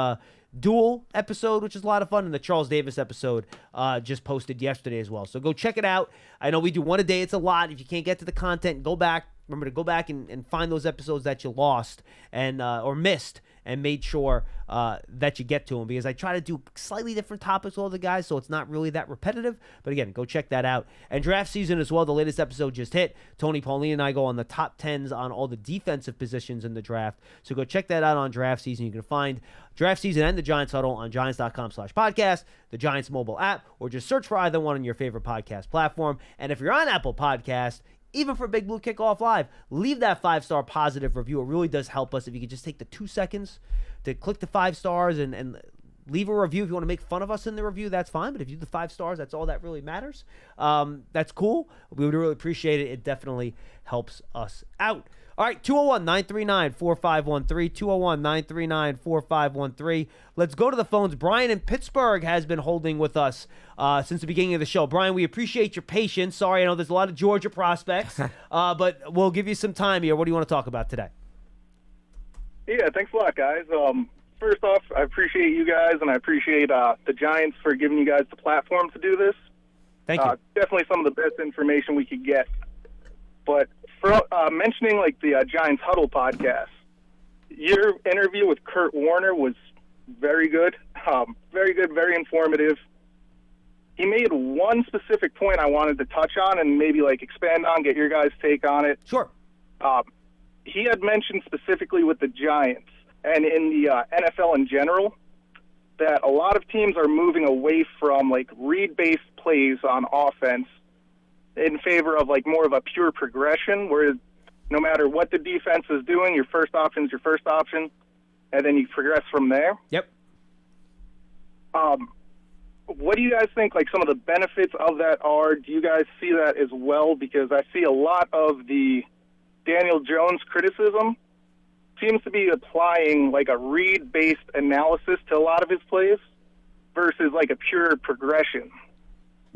duel episode, which is a lot of fun, and the Charles Davis episode just posted yesterday as well. So go check it out. I know we do one a day. It's a lot. If you can't get to the content, go back. Remember to go back and find those episodes that you lost and or missed, and made sure that you get to them, because I try to do slightly different topics with all the guys, so it's not really that repetitive. But again, go check that out. And draft season as well. The latest episode just hit. Tony Pauline and I go on the top 10s on all the defensive positions in the draft. So go check that out on draft season. You can find draft season and the Giants Huddle on giants.com/podcast, the Giants mobile app, or just search for either one on your favorite podcast platform. And if you're on Apple Podcast, even for Big Blue Kickoff Live, leave that 5-star positive review. It really does help us. If you could just take the 2 seconds to click the 5 stars and leave a review. If you want to make fun of us in the review, that's fine. But if you do the 5 stars, that's all that really matters. That's cool. We would really appreciate it. It definitely helps us out. All right, 201-939-4513, 201-939-4513. Let's go to the phones. Brian in Pittsburgh has been holding with us since the beginning of the show. Brian, we appreciate your patience. Sorry, I know there's a lot of Georgia prospects, but we'll give you some time here. What do you want to talk about today? Yeah, thanks a lot, guys. First off, I appreciate you guys, and I appreciate the Giants for giving you guys the platform to do this. Thank you. Definitely some of the best information we could get. But for mentioning like the Giants Huddle podcast, your interview with Kurt Warner was very good, very informative. He made one specific point I wanted to touch on and maybe like expand on, get your guys' take on it. Sure. He had mentioned specifically with the Giants and in the NFL in general that a lot of teams are moving away from like read-based plays on offense in favor of like more of a pure progression, where no matter what the defense is doing, your first option is your first option, and then you progress from there. Yep. What do you guys think like some of the benefits of that are? Do you guys see that as well? Because I see a lot of the Daniel Jones criticism seems to be applying like a read-based analysis to a lot of his plays versus like a pure progression.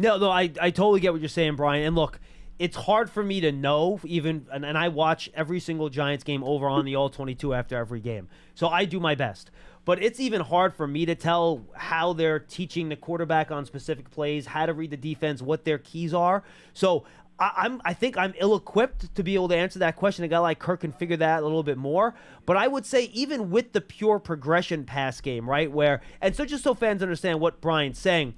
No, I totally get what you're saying, Brian. And look, it's hard for me to know, even, and I watch every single Giants game over on the All-22 after every game. So I do my best. But it's even hard for me to tell how they're teaching the quarterback on specific plays, how to read the defense, what their keys are. So I think I'm ill-equipped to be able to answer that question. A guy like Kirk can figure that a little bit more. But I would say even with the pure progression pass game, right, where, and so just so fans understand what Brian's saying,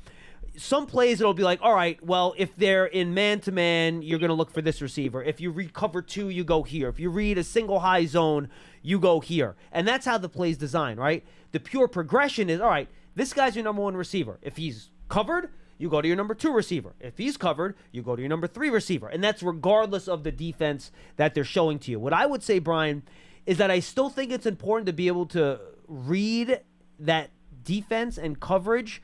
some plays it'll be like, all right, well, if they're in man-to-man, you're going to look for this receiver. If you read cover 2, you go here. If you read a single high zone, you go here. And that's how the play's designed, right? The pure progression is, all right, this guy's your number 1 receiver. If he's covered, you go to your number 2 receiver. If he's covered, you go to your number 3 receiver. And that's regardless of the defense that they're showing to you. What I would say, Brian, is that I still think it's important to be able to read that defense and coverage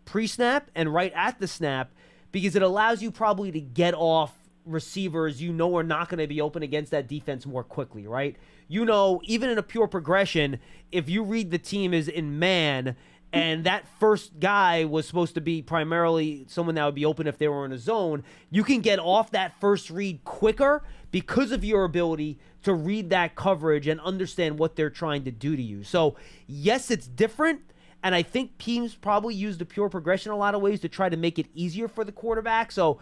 pre-snap and right at the snap, because it allows you probably to get off receivers you know are not going to be open against that defense more quickly, right? You know, even in a pure progression, if you read the team is in man and that first guy was supposed to be primarily someone that would be open if they were in a zone, you can get off that first read quicker because of your ability to read that coverage and understand what they're trying to do to you. So, yes, it's different, and I think teams probably use the pure progression in a lot of ways to try to make it easier for the quarterback. So,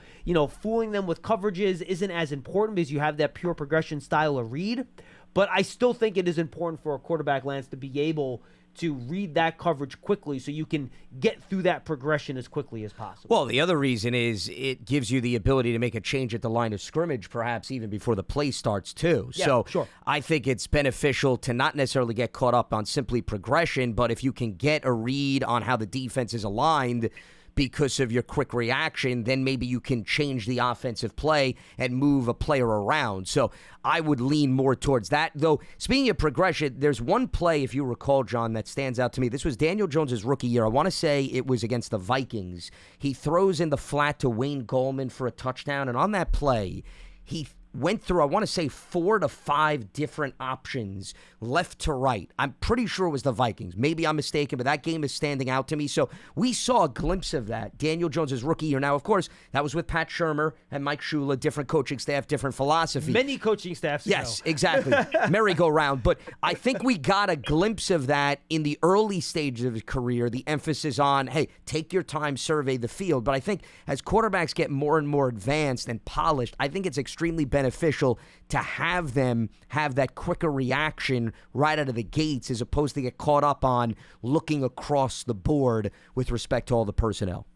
fooling them with coverages isn't as important because you have that pure progression style of read. But I still think it is important for a quarterback, Lance, to be able to read that coverage quickly so you can get through that progression as quickly as possible. Well, the other reason is it gives you the ability to make a change at the line of scrimmage, perhaps even before the play starts, too. Yeah, so sure. I think it's beneficial to not necessarily get caught up on simply progression, but if you can get a read on how the defense is aligned because of your quick reaction, then maybe you can change the offensive play and move a player around. So I would lean more towards that. Though, speaking of progression, there's one play, if you recall, John, that stands out to me. This was Daniel Jones' rookie year. I want to say it was against the Vikings. He throws in the flat to Wayne Gallman for a touchdown, and on that play, he went through, I want to say, 4 to 5 different options, left to right. I'm pretty sure it was the Vikings. Maybe I'm mistaken, but that game is standing out to me. So we saw a glimpse of that. Daniel Jones' rookie year. Now, of course, that was with Pat Shurmur and Mike Shula, different coaching staff, different philosophy. Many coaching staffs. Yes, exactly. Merry-go-round. But I think we got a glimpse of that in the early stages of his career, the emphasis on, hey, take your time, survey the field. But I think as quarterbacks get more and more advanced and polished, I think it's extremely beneficial to have them have that quicker reaction right out of the gates as opposed to get caught up on looking across the board with respect to all the personnel.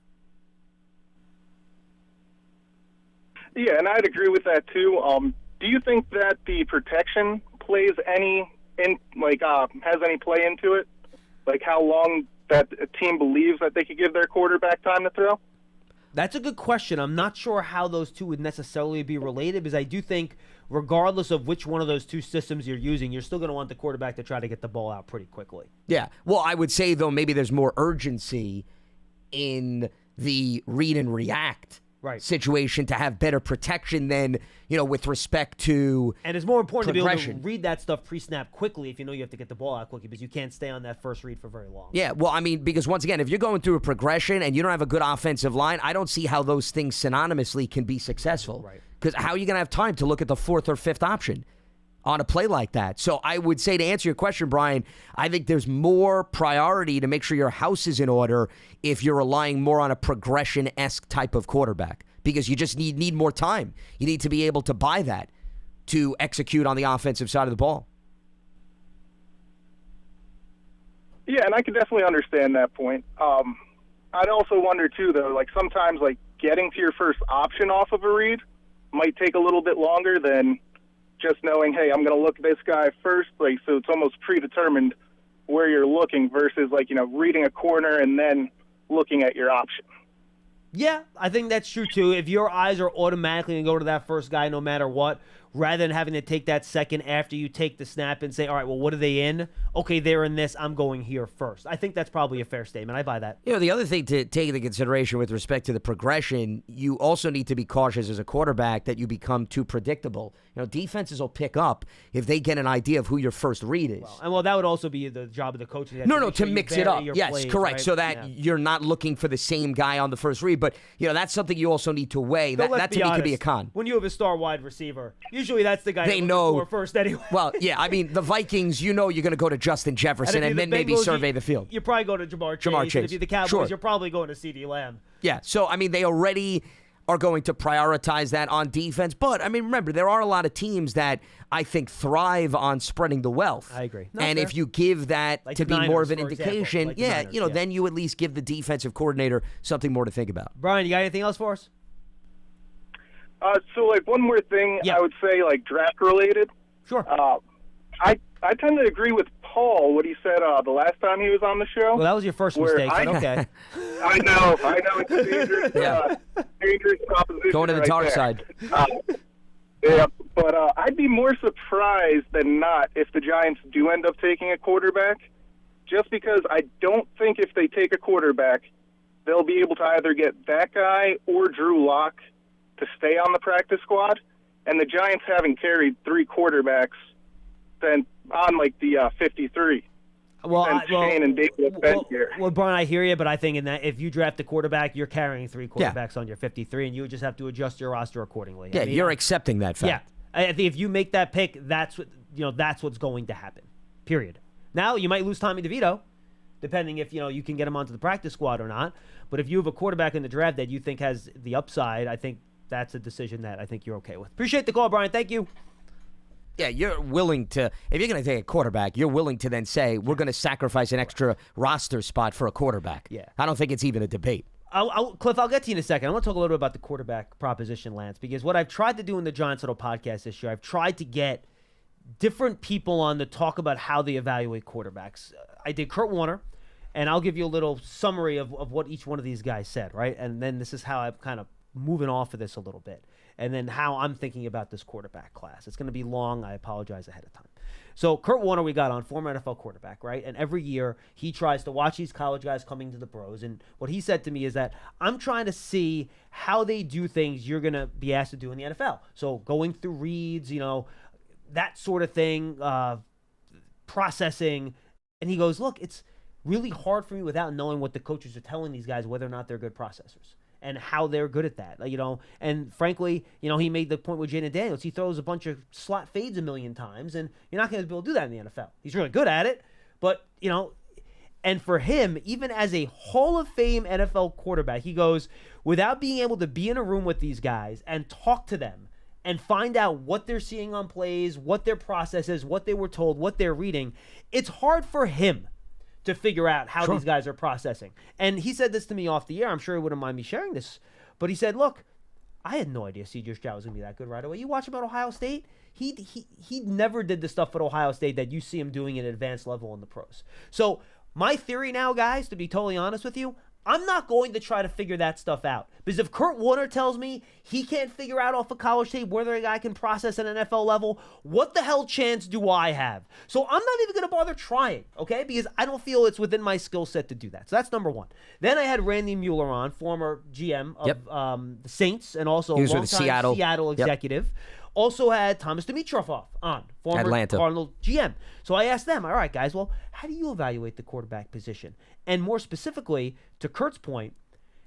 Yeah, and I'd agree with that too. Do you think that the protection plays has any play into it? Like how long that a team believes that they could give their quarterback time to throw? That's a good question. I'm not sure how those two would necessarily be related because I do think regardless of which one of those two systems you're using, you're still going to want the quarterback to try to get the ball out pretty quickly. Yeah. Well, I would say, though, maybe there's more urgency in the read and react situation to have better protection than, with respect to And it's more important to be able to progression. read that stuff pre-snap quickly if you know you have to get the ball out quickly because you can't stay on that first read for very long. Yeah, well, I mean, because once again, if you're going through a progression and you don't have a good offensive line, I don't see how those things synonymously can be successful. Right. Because how are you going to have time to look at the fourth or fifth option on a play like that? So I would say, to answer your question, Brian, I think there's more priority to make sure your house is in order if you're relying more on a progression-esque type of quarterback because you just need more time. You need to be able to buy that to execute on the offensive side of the ball. Yeah, and I can definitely understand that point. I'd also wonder, too, though, like sometimes like getting to your first option off of a read might take a little bit longer than just knowing, hey, I'm going to look at this guy first. Like, so it's almost predetermined where you're looking versus, like, reading a corner and then looking at your option. Yeah, I think that's true, too. If your eyes are automatically going to go to that first guy no matter what, rather than having to take that second after you take the snap and say, all right, well, what are they in? Okay, they're in this. I'm going here first. I think that's probably a fair statement. I buy that. The other thing to take into consideration with respect to the progression, you also need to be cautious as a quarterback that you become too predictable. Defenses will pick up if they get an idea of who your first read is. Well, that would also be the job of the coach. To mix it up. Yes, plays, correct. Right? So that you're not looking for the same guy on the first read. But, that's something you also need to weigh. That to me could be a con. When you have a star wide receiver, usually that's the guy they that know for first anyway. Well, yeah, I mean, the Vikings, you're going to go to Justin Jefferson and then maybe survey the field. You probably go to Jamar Chase. And if you're the Cowboys, you're probably going to CeeDee Lamb. Yeah, so, I mean, they already are going to prioritize that on defense. But, I mean, remember, there are a lot of teams that I think thrive on spreading the wealth. I agree. And if you give that like to be Niners, more of an for indication, example. Niners, then you at least give the defensive coordinator something more to think about. Brian, you got anything else for us? So, like, one more thing I would say, like, draft-related. Sure. I tend to agree with Paul, what he said the last time he was on the show. Well, that was your first mistake, but okay. I know. It's a dangerous, dangerous proposition. Going to the dark side. But I'd be more surprised than not if the Giants do end up taking a quarterback, just because I don't think if they take a quarterback, they'll be able to either get that guy or Drew Lock to stay on the practice squad, and the Giants having carried 3 quarterbacks then on, like, the 53. Well, and Shane and Dave have been here. Well, Brian, I hear you, but I think in that if you draft a quarterback, you're carrying 3 quarterbacks on your 53, and you would just have to adjust your roster accordingly. Yeah, you're accepting that fact. Yeah, I think if you make that pick, that's what's going to happen. Period. Now you might lose Tommy DeVito, depending if you can get him onto the practice squad or not. But if you have a quarterback in the draft that you think has the upside, I think that's a decision that I think you're okay with. Appreciate the call, Brian. Thank you. Yeah, you're willing to, if you're going to take a quarterback, you're willing to then say, we're going to sacrifice an extra roster spot for a quarterback. Yeah. I don't think it's even a debate. Cliff, I'll get to you in a second. I want to talk a little bit about the quarterback proposition, Lance, because what I've tried to do in the Giants Huddle podcast this year, I've tried to get different people on to talk about how they evaluate quarterbacks. I did Kurt Warner, and I'll give you a little summary of what each one of these guys said, right? And then this is how I'm kind of moving off of this a little bit. And then how I'm thinking about this quarterback class. It's going to be long. I apologize ahead of time. So Kurt Warner we got on, former NFL quarterback, right? And every year he tries to watch these college guys coming to the pros. And what he said to me is that I'm trying to see how they do things you're going to be asked to do in the NFL. So going through reads, that sort of thing, processing. And he goes, look, it's really hard for me without knowing what the coaches are telling these guys, whether or not they're good processors. And how they're good at that, And frankly, he made the point with Jaden Daniels. He throws a bunch of slot fades a million times, and you're not going to be able to do that in the NFL. He's really good at it, but, and for him, even as a Hall of Fame NFL quarterback, he goes, without being able to be in a room with these guys and talk to them and find out what they're seeing on plays, what their process is, what they were told, what they're reading, it's hard for him to figure out how these guys are processing. And he said this to me off the air. I'm sure he wouldn't mind me sharing this. But he said, look, I had no idea C.J. Stroud was going to be that good right away. You watch him at Ohio State, he never did the stuff at Ohio State that you see him doing at advanced level in the pros. So my theory now, guys, to be totally honest with you, I'm not going to try to figure that stuff out. Because if Kurt Warner tells me he can't figure out off of college tape whether a guy can process at an NFL level, what the hell chance do I have? So I'm not even going to bother trying, okay? Because I don't feel it's within my skill set to do that. So that's number one. Then I had Randy Mueller on, former GM of the Saints and also a longtime Seattle executive. Also had Thomas Dimitroff on, former Atlanta Cardinal GM. So I asked them, all right, guys, well, how do you evaluate the quarterback position? And more specifically, to Kurt's point,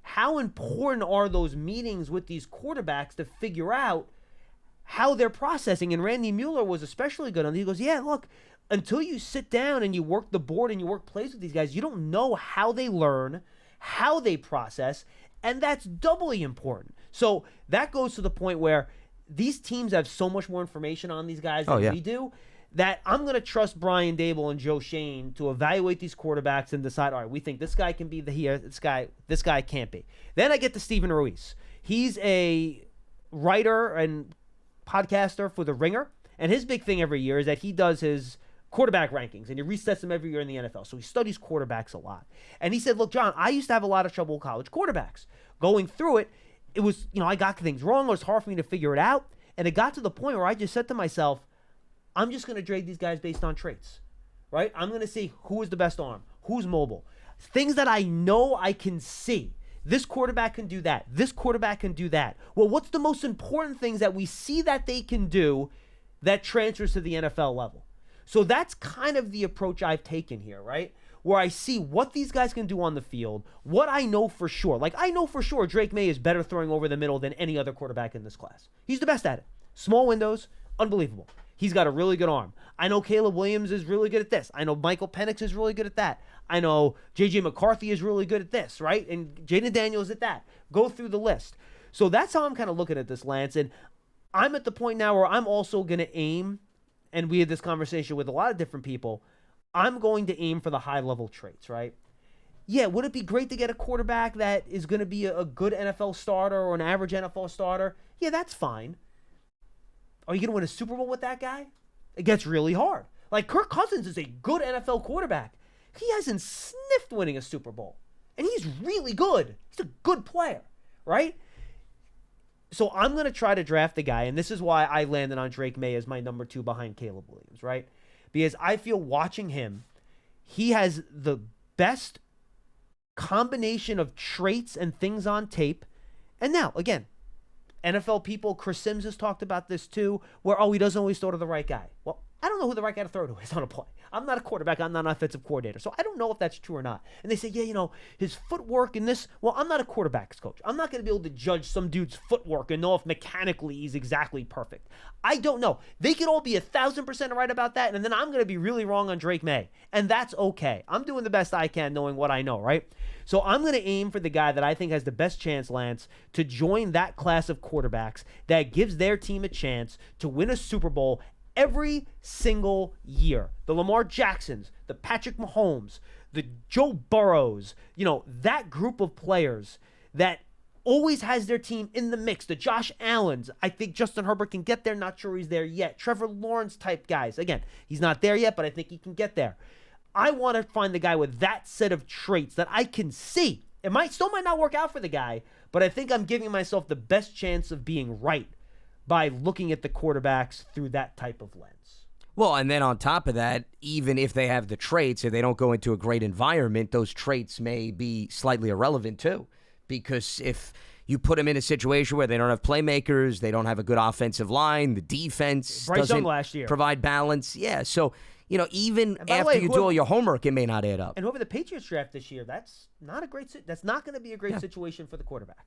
how important are those meetings with these quarterbacks to figure out how they're processing? And Randy Mueller was especially good on it. He goes, yeah, look, until you sit down and you work the board and you work plays with these guys, you don't know how they learn, how they process, and that's doubly important. So that goes to the point where these teams have so much more information on these guys than we do that I'm going to trust Brian Dable and Joe Shane to evaluate these quarterbacks and decide, all right, we think this guy can be this guy can't be. Then I get to Steven Ruiz. He's a writer and podcaster for The Ringer, and his big thing every year is that he does his quarterback rankings, and he resets them every year in the NFL. So he studies quarterbacks a lot. And he said, look, John, I used to have a lot of trouble with college quarterbacks. Going through it, it was, I got things wrong. It was hard for me to figure it out. And it got to the point where I just said to myself, I'm just going to grade these guys based on traits, right? I'm going to see who is the best arm, who's mobile, things that I know I can see. This quarterback can do that. This quarterback can do that. Well, what's the most important things that we see that they can do that transfers to the NFL level? So that's kind of the approach I've taken here, right? Where I see what these guys can do on the field, what I know for sure. Like, I know for sure Drake May is better throwing over the middle than any other quarterback in this class. He's the best at it. Small windows, unbelievable. He's got a really good arm. I know Caleb Williams is really good at this. I know Michael Penix is really good at that. I know J.J. McCarthy is really good at this, right? And Jaden Daniels at that. Go through the list. So that's how I'm kind of looking at this, Lance. And I'm at the point now where I'm also going to aim, and we had this conversation with a lot of different people, I'm going to aim for the high-level traits, right? Yeah, would it be great to get a quarterback that is going to be a good NFL starter or an average NFL starter? Yeah, that's fine. Are you going to win a Super Bowl with that guy? It gets really hard. Like, Kirk Cousins is a good NFL quarterback. He hasn't sniffed winning a Super Bowl. And he's really good. He's a good player, right? So I'm going to try to draft the guy, and this is why I landed on Drake May as my number 2 behind Caleb Williams, right? Because I feel watching him, he has the best combination of traits and things on tape. And now, again, NFL people, Chris Sims has talked about this too, where, he doesn't always throw to the right guy. Well, I don't know who the right guy to throw to is on a play. I'm not a quarterback. I'm not an offensive coordinator. So I don't know if that's true or not. And they say, yeah, his footwork in this. Well, I'm not a quarterback's coach. I'm not going to be able to judge some dude's footwork and know if mechanically he's exactly perfect. I don't know. They could all be 1,000% right about that, and then I'm going to be really wrong on Drake May. And that's okay. I'm doing the best I can knowing what I know, right? So I'm going to aim for the guy that I think has the best chance, Lance, to join that class of quarterbacks that gives their team a chance to win a Super Bowl every single year. The Lamar Jacksons, the Patrick Mahomes, the Joe Burrows, that group of players that always has their team in the mix. The Josh Allens, I think Justin Herbert can get there. Not sure he's there yet. Trevor Lawrence type guys. Again, he's not there yet, but I think he can get there. I want to find the guy with that set of traits that I can see. It still might not work out for the guy, but I think I'm giving myself the best chance of being right by looking at the quarterbacks through that type of lens. Well, and then on top of that, even if they have the traits, if they don't go into a great environment, those traits may be slightly irrelevant too. Because if you put them in a situation where they don't have playmakers, they don't have a good offensive line, the defense doesn't last year provide balance. Yeah, so, even after you do all your homework, it may not add up. And whoever the Patriots draft this year, that's not going to be a great situation for the quarterback.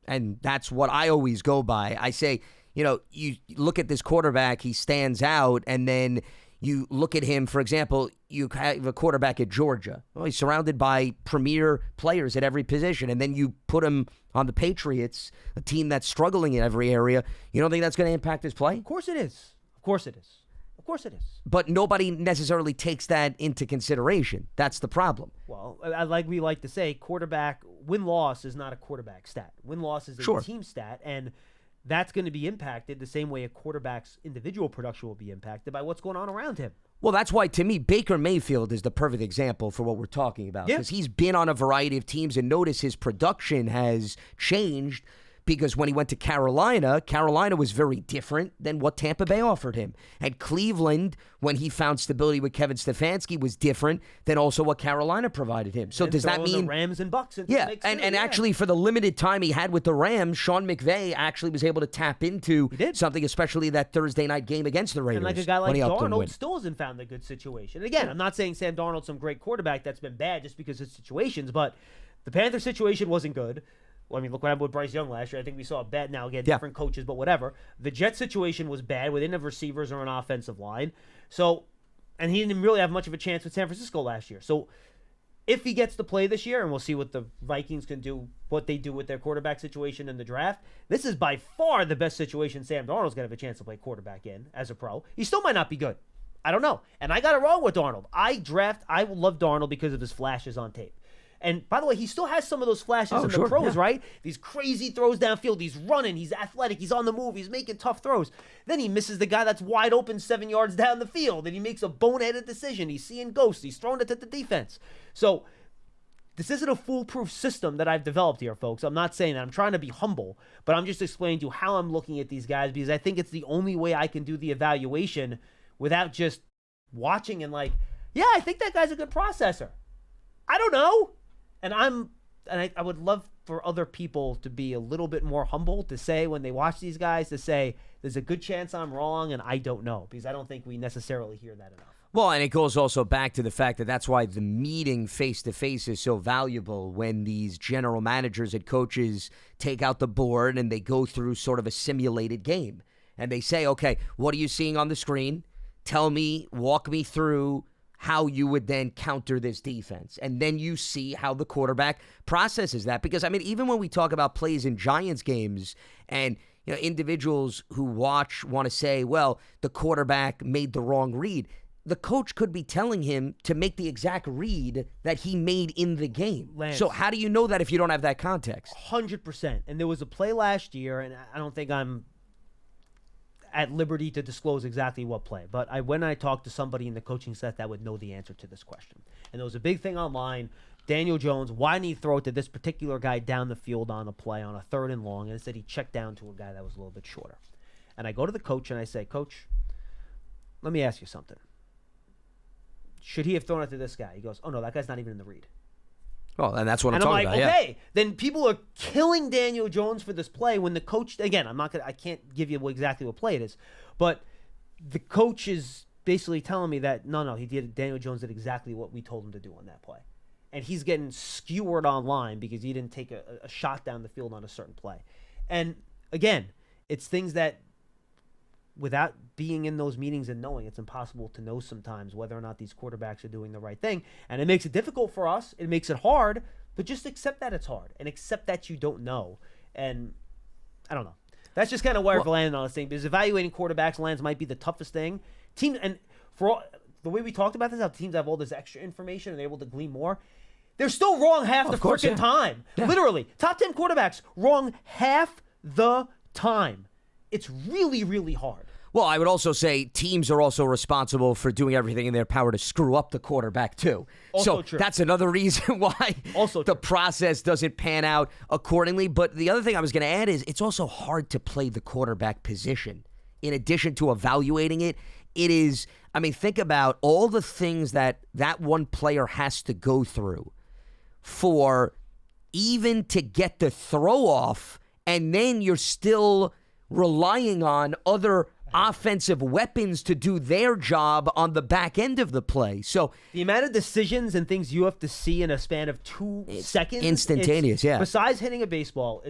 And that's what I always go by. I say, you look at this quarterback, he stands out, and then you look at him, for example, you have a quarterback at Georgia. Well, he's surrounded by premier players at every position, and then you put him on the Patriots, a team that's struggling in every area. You don't think that's going to impact his play? Of course it is. Of course it is. Of course it is. But nobody necessarily takes that into consideration. That's the problem. Well, like we like to say, quarterback win-loss is not a quarterback stat. Win-loss is a team stat, and that's going to be impacted the same way a quarterback's individual production will be impacted by what's going on around him. Well, that's why, to me, Baker Mayfield is the perfect example for what we're talking about. Because he's been on a variety of teams, and notice his production has changed because when he went to Carolina was very different than what Tampa Bay offered him. And Cleveland, when he found stability with Kevin Stefanski, was different than also what Carolina provided him. So does that mean the Rams and Bucks? Actually, for the limited time he had with the Rams, Sean McVay actually was able to tap into something, especially that Thursday night game against the Raiders. And like a guy like Darnold still hasn't found a good situation. And again, I'm not saying Sam Darnold's some great quarterback that's been bad just because of situations, but the Panther situation wasn't good. Well, I mean, look what happened with Bryce Young last year. I think we saw a bad now, again, different coaches, but whatever. The Jets situation was bad. We didn't have receivers or an offensive line. So, and he didn't really have much of a chance with San Francisco last year. So, if he gets to play this year, and we'll see what the Vikings can do, what they do with their quarterback situation in the draft, this is by far the best situation Sam Darnold's going to have a chance to play quarterback in as a pro. He still might not be good. I don't know. And I got it wrong with Darnold. I love Darnold because of his flashes on tape. And by the way, he still has some of those flashes in the pros, right? These crazy throws downfield. He's running. He's athletic. He's on the move. He's making tough throws. Then he misses the guy that's wide open 7 yards down the field, and he makes a boneheaded decision. He's seeing ghosts. He's throwing it to the defense. So this isn't a foolproof system that I've developed here, folks. I'm not saying that. I'm trying to be humble, but I'm just explaining to you how I'm looking at these guys because I think it's the only way I can do the evaluation without just watching and I think that guy's a good processor. I don't know. And I would love for other people to be a little bit more humble to say when they watch these guys to say there's a good chance I'm wrong and I don't know because I don't think we necessarily hear that enough. Well, and it goes also back to the fact that that's why the meeting face-to-face is so valuable when these general managers and coaches take out the board and they go through sort of a simulated game. And they say, okay, what are you seeing on the screen? Tell me, walk me through how you would then counter this defense. And then you see how the quarterback processes that. Because, I mean, even when we talk about plays in Giants games and, individuals who watch want to say, well, the quarterback made the wrong read. The coach could be telling him to make the exact read that he made in the game. Lance, so how do you know that if you don't have that context? 100%. And there was a play last year, and I don't think I'm at liberty to disclose exactly what play. But when I talked to somebody in the coaching set that would know the answer to this question. And there was a big thing online. Daniel Jones, why didn't he throw it to this particular guy down the field on a play on a 3rd and long? And it said he checked down to a guy that was a little bit shorter. And I go to the coach and I say, Coach, let me ask you something. Should he have thrown it to this guy? He goes, oh, no, that guy's not even in the read. Well, and that's what I'm talking about. Okay, then people are killing Daniel Jones for this play when the coach, again, I can't give you exactly what play it is, but the coach is basically telling me that no, Daniel Jones did exactly what we told him to do on that play, and he's getting skewered online because he didn't take a shot down the field on a certain play. And again, it's things that, without being in those meetings and knowing, it's impossible to know sometimes whether or not these quarterbacks are doing the right thing. And it makes it difficult for us. It makes it hard, but just accept that it's hard and accept that you don't know. And I don't know. That's just kind of where I've landed on this thing, because evaluating quarterbacks, Lance, might be the toughest thing. Teams, and for all, the way we talked about this, how teams have all this extra information and they're able to glean more, they're still wrong half the freaking time. Yeah. Literally. Top 10 quarterbacks wrong half the time. It's really, really hard. Well, I would also say teams are also responsible for doing everything in their power to screw up the quarterback, too. Also so true. That's another reason why the process doesn't pan out accordingly. But the other thing I was going to add is it's also hard to play the quarterback position. In addition to evaluating it, it is, I mean, think about all the things that one player has to go through for even to get the throw off, and then you're still relying on other offensive weapons to do their job on the back end of the play. So the amount of decisions and things you have to see in a span of 2 seconds, instantaneous. Yeah. Besides hitting a baseball,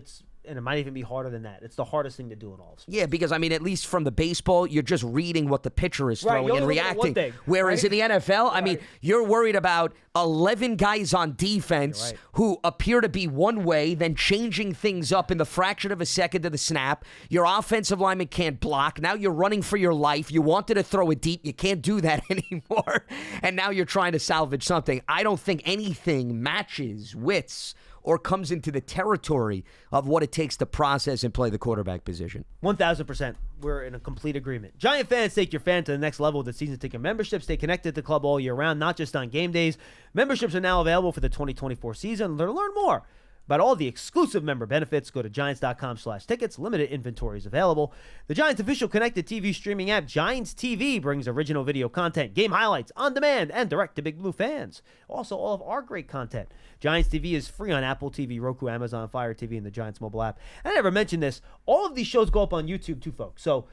and it might even be harder than that. It's the hardest thing to do in all of sports. Yeah, because, I mean, at least from the baseball, you're just reading what the pitcher is throwing and reacting. Whereas in the NFL, I mean, you're worried about 11 guys on defense who appear to be one way, then changing things up in the fraction of a second of the snap. Your offensive lineman can't block. Now you're running for your life. You wanted to throw it deep. You can't do that anymore. And now you're trying to salvage something. I don't think anything matches wits or comes into the territory of what it takes to process and play the quarterback position. 1,000%. We're in a complete agreement. Giant fans, take your fan to the next level with the season ticket membership. Stay connected to the club all year round, not just on game days. Memberships are now available for the 2024 season. To learn more about all the exclusive member benefits, go to Giants.com/tickets. Limited inventory is available. The Giants' official connected TV streaming app, Giants TV, brings original video content, game highlights, on demand, and direct to Big Blue fans. Also, all of our great content. Giants TV is free on Apple TV, Roku, Amazon, Fire TV, and the Giants mobile app. I never mentioned this. All of these shows go up on YouTube too, folks. So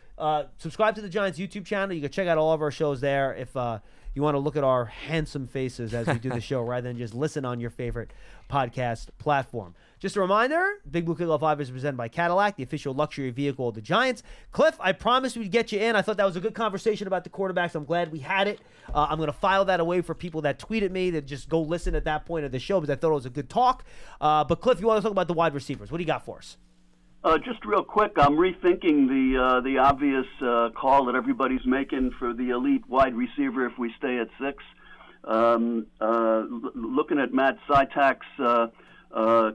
subscribe to the Giants YouTube channel. You can check out all of our shows there if you want to look at our handsome faces as we do the show rather than just listen on your favorite podcast platform. Just a reminder, Big Blue Kickoff Live is presented by Cadillac, the official luxury vehicle of the Giants. Cliff, I promised we'd get you in. I thought that was a good conversation about the quarterbacks. I'm glad we had it. I'm going to file that away for people that tweeted me to just go listen at that point of the show because I thought it was a good talk. But Cliff, you want to talk about the wide receivers. What do you got for us? Just real quick, I'm rethinking the obvious call that everybody's making for the elite wide receiver if we stay at 6. Looking at Matt Sytak's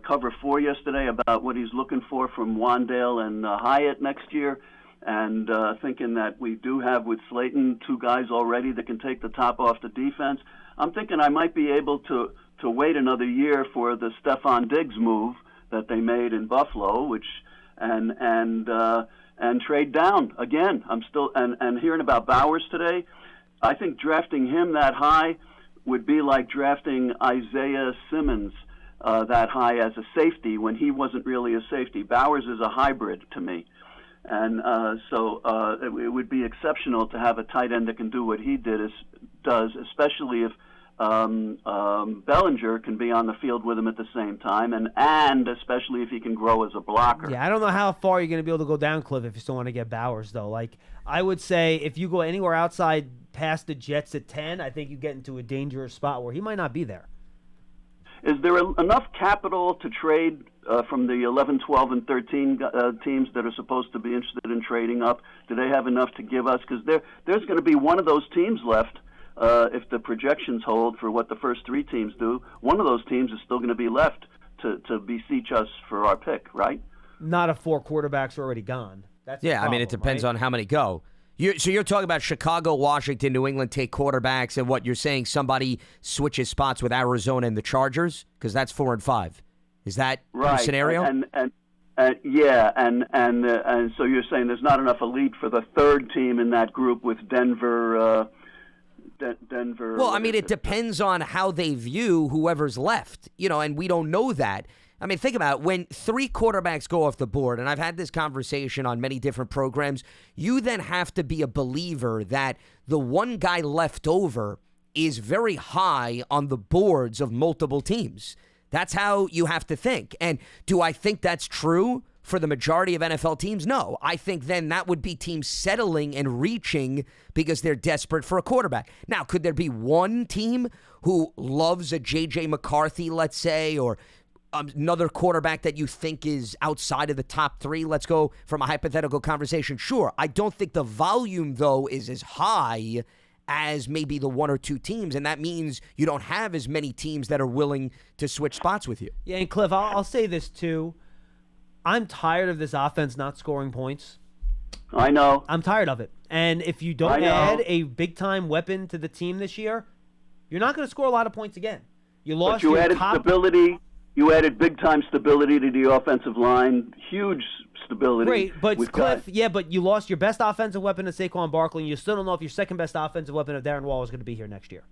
cover 4 yesterday about what he's looking for from Wandale and Hyatt next year, and thinking that we do have with Slayton 2 guys already that can take the top off the defense. I'm thinking I might be able to wait another year for the Stephon Diggs move that they made in Buffalo, which and trade down again. I'm still and hearing about Bowers today. I think drafting him that high would be like drafting Isaiah Simmons that high as a safety when he wasn't really a safety. Bowers is a hybrid to me. And so it would be exceptional to have a tight end that can do what he does, especially if Bellinger can be on the field with him at the same time, and especially if he can grow as a blocker. Yeah, I don't know how far you're going to be able to go down, Cliff, if you still want to get Bowers, though. Like, I would say if you go anywhere outside past the Jets at 10, I think you get into a dangerous spot where he might not be there. Is there enough capital to trade from the 11, 12, and 13 teams that are supposed to be interested in trading up? Do they have enough to give us? Because there's going to be one of those teams left. If the projections hold for what the first 3 teams do, one of those teams is still going to be left to beseech us for our pick, right? Not if 4 quarterbacks are already gone. That's yeah, the problem, I mean, it depends right? on how many go. So you're talking about Chicago, Washington, New England take quarterbacks, and what you're saying, somebody switches spots with Arizona and the Chargers? Because that's 4 and 5. Is that right. the scenario? Yeah, and so you're saying there's not enough elite for the 3rd team in that group with Denver. Denver. Well, I mean, it depends on how they view whoever's left, and we don't know that. I mean, think about it. When 3 quarterbacks go off the board, and I've had this conversation on many different programs, you then have to be a believer that the one guy left over is very high on the boards of multiple teams. That's how you have to think. And do I think that's true for the majority of NFL teams? No. I think then that would be teams settling and reaching because they're desperate for a quarterback. Now, could there be one team who loves a J.J. McCarthy, let's say, or another quarterback that you think is outside of the top 3? Let's go from a hypothetical conversation. Sure. I don't think the volume, though, is as high as maybe the 1 or 2 teams, and that means you don't have as many teams that are willing to switch spots with you. Yeah, and Cliff, I'll say this too. I'm tired of this offense not scoring points. I know. I'm tired of it. And if you don't add a big-time weapon to the team this year, you're not going to score a lot of points again. You lost but you your added top stability. You added big-time stability to the offensive line. Huge stability. Great, but Cliff, but you lost your best offensive weapon to Saquon Barkley, and you still don't know if your second best offensive weapon of Darren Waller is going to be here next year.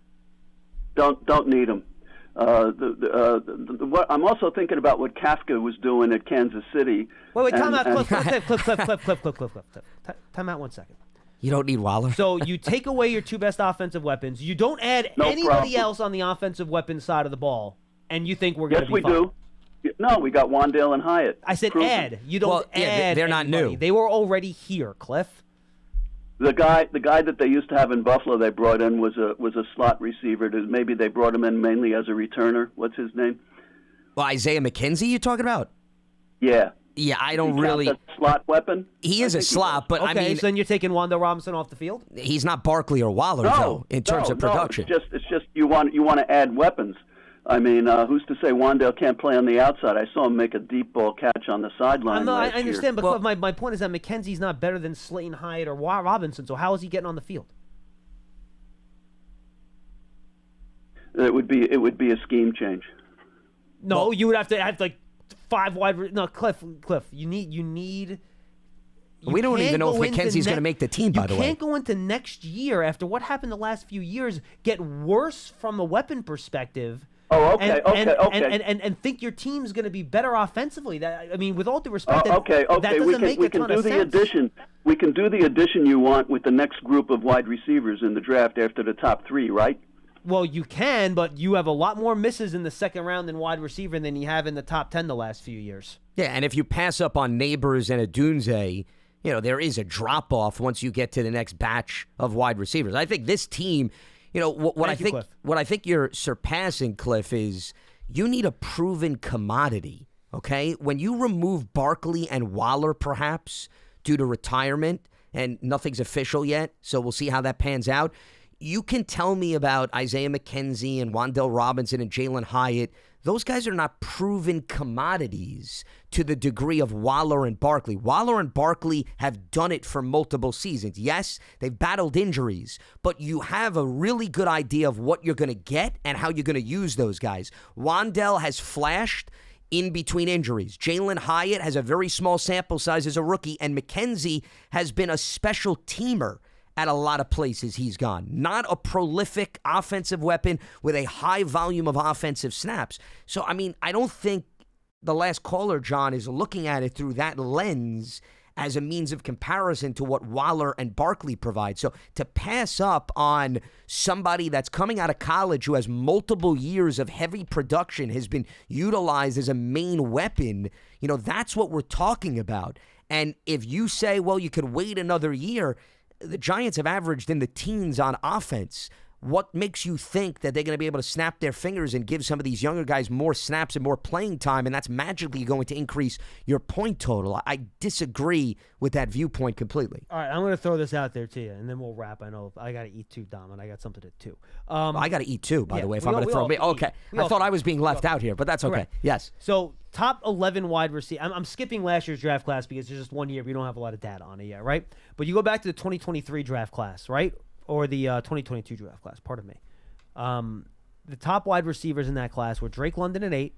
Don't need him. I'm also thinking about what Kafka was doing at Kansas City. Wait, time out, Cliff. Time out 1 second. You don't need Waller. So you take away your 2 best offensive weapons. You don't add anybody else on the offensive weapon side of the ball, and you think we're going to be fine. Yes, we do. No, we got Wandale and Hyatt. I said add. You don't add. They're not anybody. new. They were already here, Cliff. The guy that they used to have in Buffalo, they brought in was a slot receiver. Maybe they brought him in mainly as a returner. What's his name? Well, Isaiah McKenzie, you talking about? Yeah. Yeah, I don't really. That slot weapon. He is a slot, but okay, I mean, so then you're taking Wandale Robinson off the field. He's not Barkley or Waller though in terms of production. It's just you want to add weapons. I mean, who's to say Wandale can't play on the outside? I saw him make a deep ball catch on the sideline. I understand, year. but Cliff, my point is that McKenzie's not better than Slayton, Hyatt, or Robinson. So how is he getting on the field? It would be a scheme change. No, you would have to have like 5 wide. No, Cliff, you need. We don't even know if McKenzie's going to make the team, by the way. You can't go into next year after what happened the last few years, get worse from a weapon perspective. Oh, okay, and think your team's going to be better offensively. I mean, with all due respect, that We doesn't make a ton of sense. We can do the addition you want with the next group of wide receivers in the draft after the top 3, right? Well, you can, but you have a lot more misses in the second round in wide receiver than you have in the top 10 the last few years. Yeah, and if you pass up on Neighbors and Adunze, there is a drop-off once you get to the next batch of wide receivers. I think this team, what I think you're surpassing, Cliff, is you need a proven commodity, okay? When you remove Barkley and Waller, perhaps, due to retirement, and nothing's official yet, so we'll see how that pans out, you can tell me about Isaiah McKenzie and Wandale Robinson and Jalen Hyatt. Those guys are not proven commodities to the degree of Waller and Barkley. Waller and Barkley have done it for multiple seasons. Yes, they've battled injuries, but you have a really good idea of what you're going to get and how you're going to use those guys. Wandale has flashed in between injuries. Jalen Hyatt has a very small sample size as a rookie, and McKenzie has been a special teamer at a lot of places he's gone. Not a prolific offensive weapon with a high volume of offensive snaps. So, I mean, I don't think the last caller, John, is looking at it through that lens as a means of comparison to what Waller and Barkley provide. So to pass up on somebody that's coming out of college who has multiple years of heavy production, has been utilized as a main weapon, that's what we're talking about. And if you say, well, you could wait another year, the Giants have averaged in the teens on offense. What makes you think that they're going to be able to snap their fingers and give some of these younger guys more snaps and more playing time, and that's magically going to increase your point total? I disagree with that viewpoint completely. All right, I'm going to throw this out there to you, and then we'll wrap. I know I got to eat too, Dom, and I got something to do. I got to eat too, by the way, if I'm going to throw me. Okay, I thought I was being left out here, but that's okay. Correct. Yes. So top 11 wide receiver. I'm skipping last year's draft class because there's just 1 year. We don't have a lot of data on it yet, right? But you go back to the 2023 draft class, right? Or the 2022 draft class, pardon me. The top wide receivers in that class were Drake London at 8,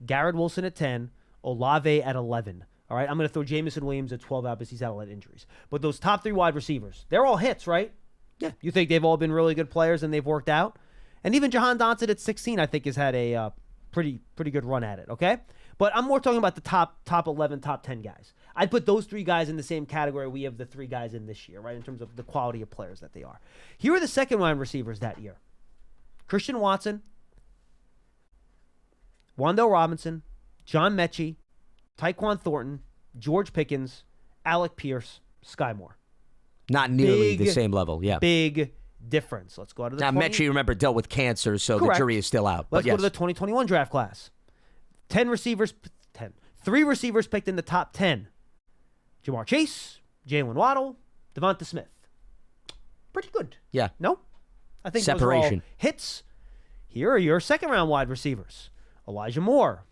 Garrett Wilson at 10, Olave at 11. All right, I'm going to throw Jamison Williams at 12 out because he's had a lot of injuries. But those top 3 wide receivers, they're all hits, right? Yeah. You think they've all been really good players and they've worked out? And even Jahan Dotson at 16, I think, has had a pretty good run at it, okay? But I'm more talking about the top 11, top 10 guys. I'd put those 3 guys in the same category we have the 3 guys in this year, right, in terms of the quality of players that they are. Here are the second round receivers that year. Christian Watson, Wan'Dale Robinson, John Mechie, Tyquan Thornton, George Pickens, Alec Pierce, Sky Moore. Not nearly the same level, yeah. Big difference. Let's go to the Now, Mechie, remember, dealt with cancer, so Correct. the jury is still out. Let's but go to the 2021 draft class. 3 receivers picked in the top 10. Jamar Chase, Jalen Waddle, Devonta Smith. Pretty good. Yeah. No? I think Separation. those are all hits. Here are your second-round wide receivers. Elijah Moore,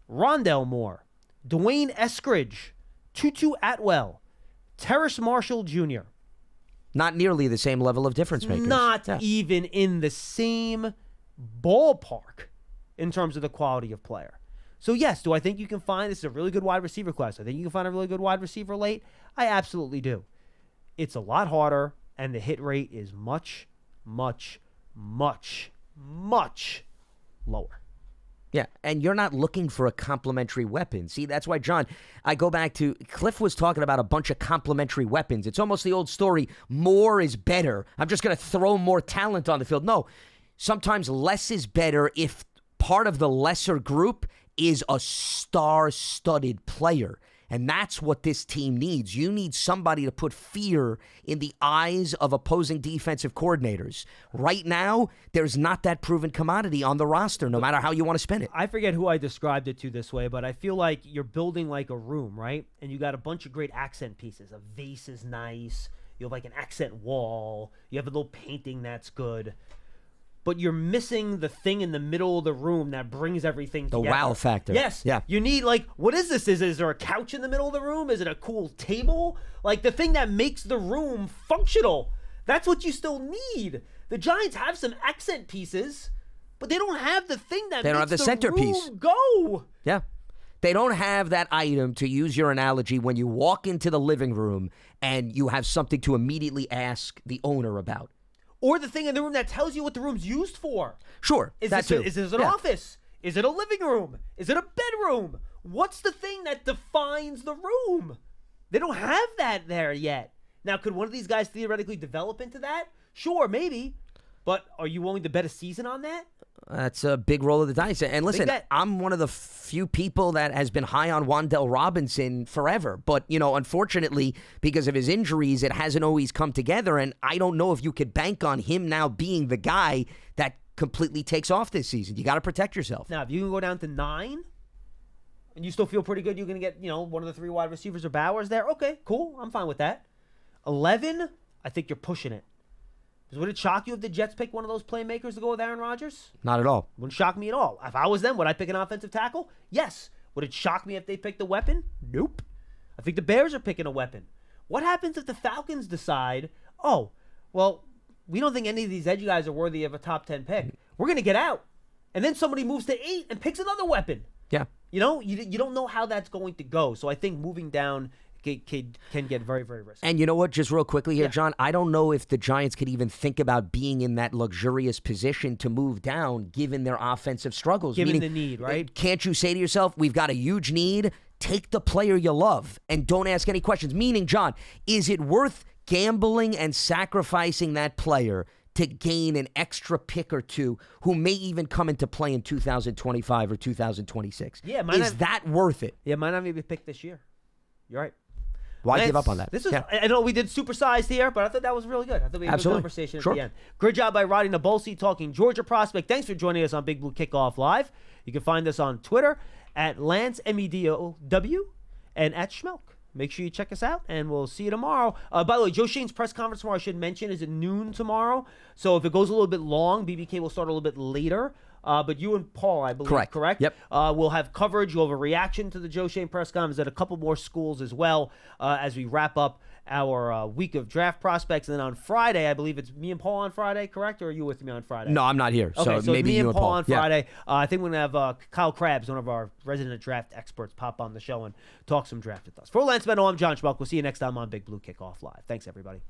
Rondell Moore, Dwayne Eskridge, Tutu Atwell, Terrace Marshall Jr. Not nearly the same level of difference makers. Not even in the same ballpark in terms of the quality of player. So, yes, do I think you can find this is a really good wide receiver class? I think you can find a really good wide receiver late. I absolutely do. It's a lot harder, and the hit rate is much, much, much, much lower. Yeah, and you're not looking for a complementary weapon. See, that's why, John, I go back to Cliff was talking about a bunch of complementary weapons. It's almost the old story, more is better. I'm just going to throw more talent on the field. No, sometimes less is better if part of the lesser group is a star-studded player. And that's what this team needs. You need somebody to put fear in the eyes of opposing defensive coordinators. Right now, there's not that proven commodity on the roster, no matter how you want to spin it. I forget who I described it to this way, but I feel like you're building like a room, right? And you got a bunch of great accent pieces. A vase is nice. You have like an accent wall. You have a little painting that's good. But you're missing the thing in the middle of the room that brings everything together. The wow factor. Yes. Yeah. You need, like, what is this? Is there a couch in the middle of the room? Is it a cool table? Like, the thing that makes the room functional. That's what you still need. The Giants have some accent pieces, but they don't have the thing that They don't makes have the the centerpiece. room go. Yeah. They don't have that item, to use your analogy, when you walk into the living room and you have something to immediately ask the owner about. Or the thing in the room that tells you what the room's used for. Sure, Is that this too. is this an office? Is it a living room? Is it a bedroom? What's the thing that defines the room? They don't have that there yet. Now, could one of these guys theoretically develop into that? Sure, maybe. But are you willing to bet a season on that? That's a big roll of the dice. And listen, I'm one of the few people that has been high on Wan'Dale Robinson forever. But, you know, unfortunately, because of his injuries, it hasn't always come together. And I don't know if you could bank on him now being the guy that completely takes off this season. You got to protect yourself. Now, if you can go down to 9 and you still feel pretty good, you're going to get, you know, one of the 3 wide receivers or Bowers there. Okay, cool. I'm fine with that. 11, I think you're pushing it. Because would it shock you if the Jets picked one of those playmakers to go with Aaron Rodgers? Not at all. Wouldn't shock me at all. If I was them, would I pick an offensive tackle? Yes. Would it shock me if they picked a weapon? Nope. I think the Bears are picking a weapon. What happens if the Falcons decide, oh, well, we don't think any of these edge guys are worthy of a top 10 pick. We're going to get out. And then somebody moves to 8 and picks another weapon. Yeah. You know, you don't know how that's going to go. So I think moving down can get very, very risky. And you know what? Just real quickly here, John, I don't know if the Giants could even think about being in that luxurious position to move down given their offensive struggles. Given Meaning, the need, right? Can't you say to yourself, we've got a huge need, take the player you love and don't ask any questions? Meaning, John, is it worth gambling and sacrificing that player to gain an extra pick or two who may even come into play in 2025 or 2026? Yeah, that worth it? Yeah, might not even be picked this year. You're right. Why give up on that? This is, I know we did supersized here, but I thought that was really good. I thought we had a good conversation at the end. Great job by Radi Nabulsi talking Georgia prospect. Thanks for joining us on Big Blue Kickoff Live. You can find us on Twitter at Lance Medow and at Schmeelk. Make sure you check us out, and we'll see you tomorrow. By the way, Joe Shane's press conference tomorrow, I should mention, is at noon tomorrow. So if it goes a little bit long, BBK will start a little bit later. But you and Paul, I believe, correct? Yep. We'll have coverage. You'll have a reaction to the Joe Shane press conference at a couple more schools as well as we wrap up our week of draft prospects. And then on Friday, I believe it's me and Paul on Friday, correct? Or are you with me on Friday? No, I'm not here. Okay, so maybe me you and Paul on Yeah. Friday. I think we're going to have Kyle Krabs, one of our resident draft experts, pop on the show and talk some draft with us. For Lance Medow, I'm John Schmeelk. We'll see you next time on Big Blue Kickoff Live. Thanks, everybody.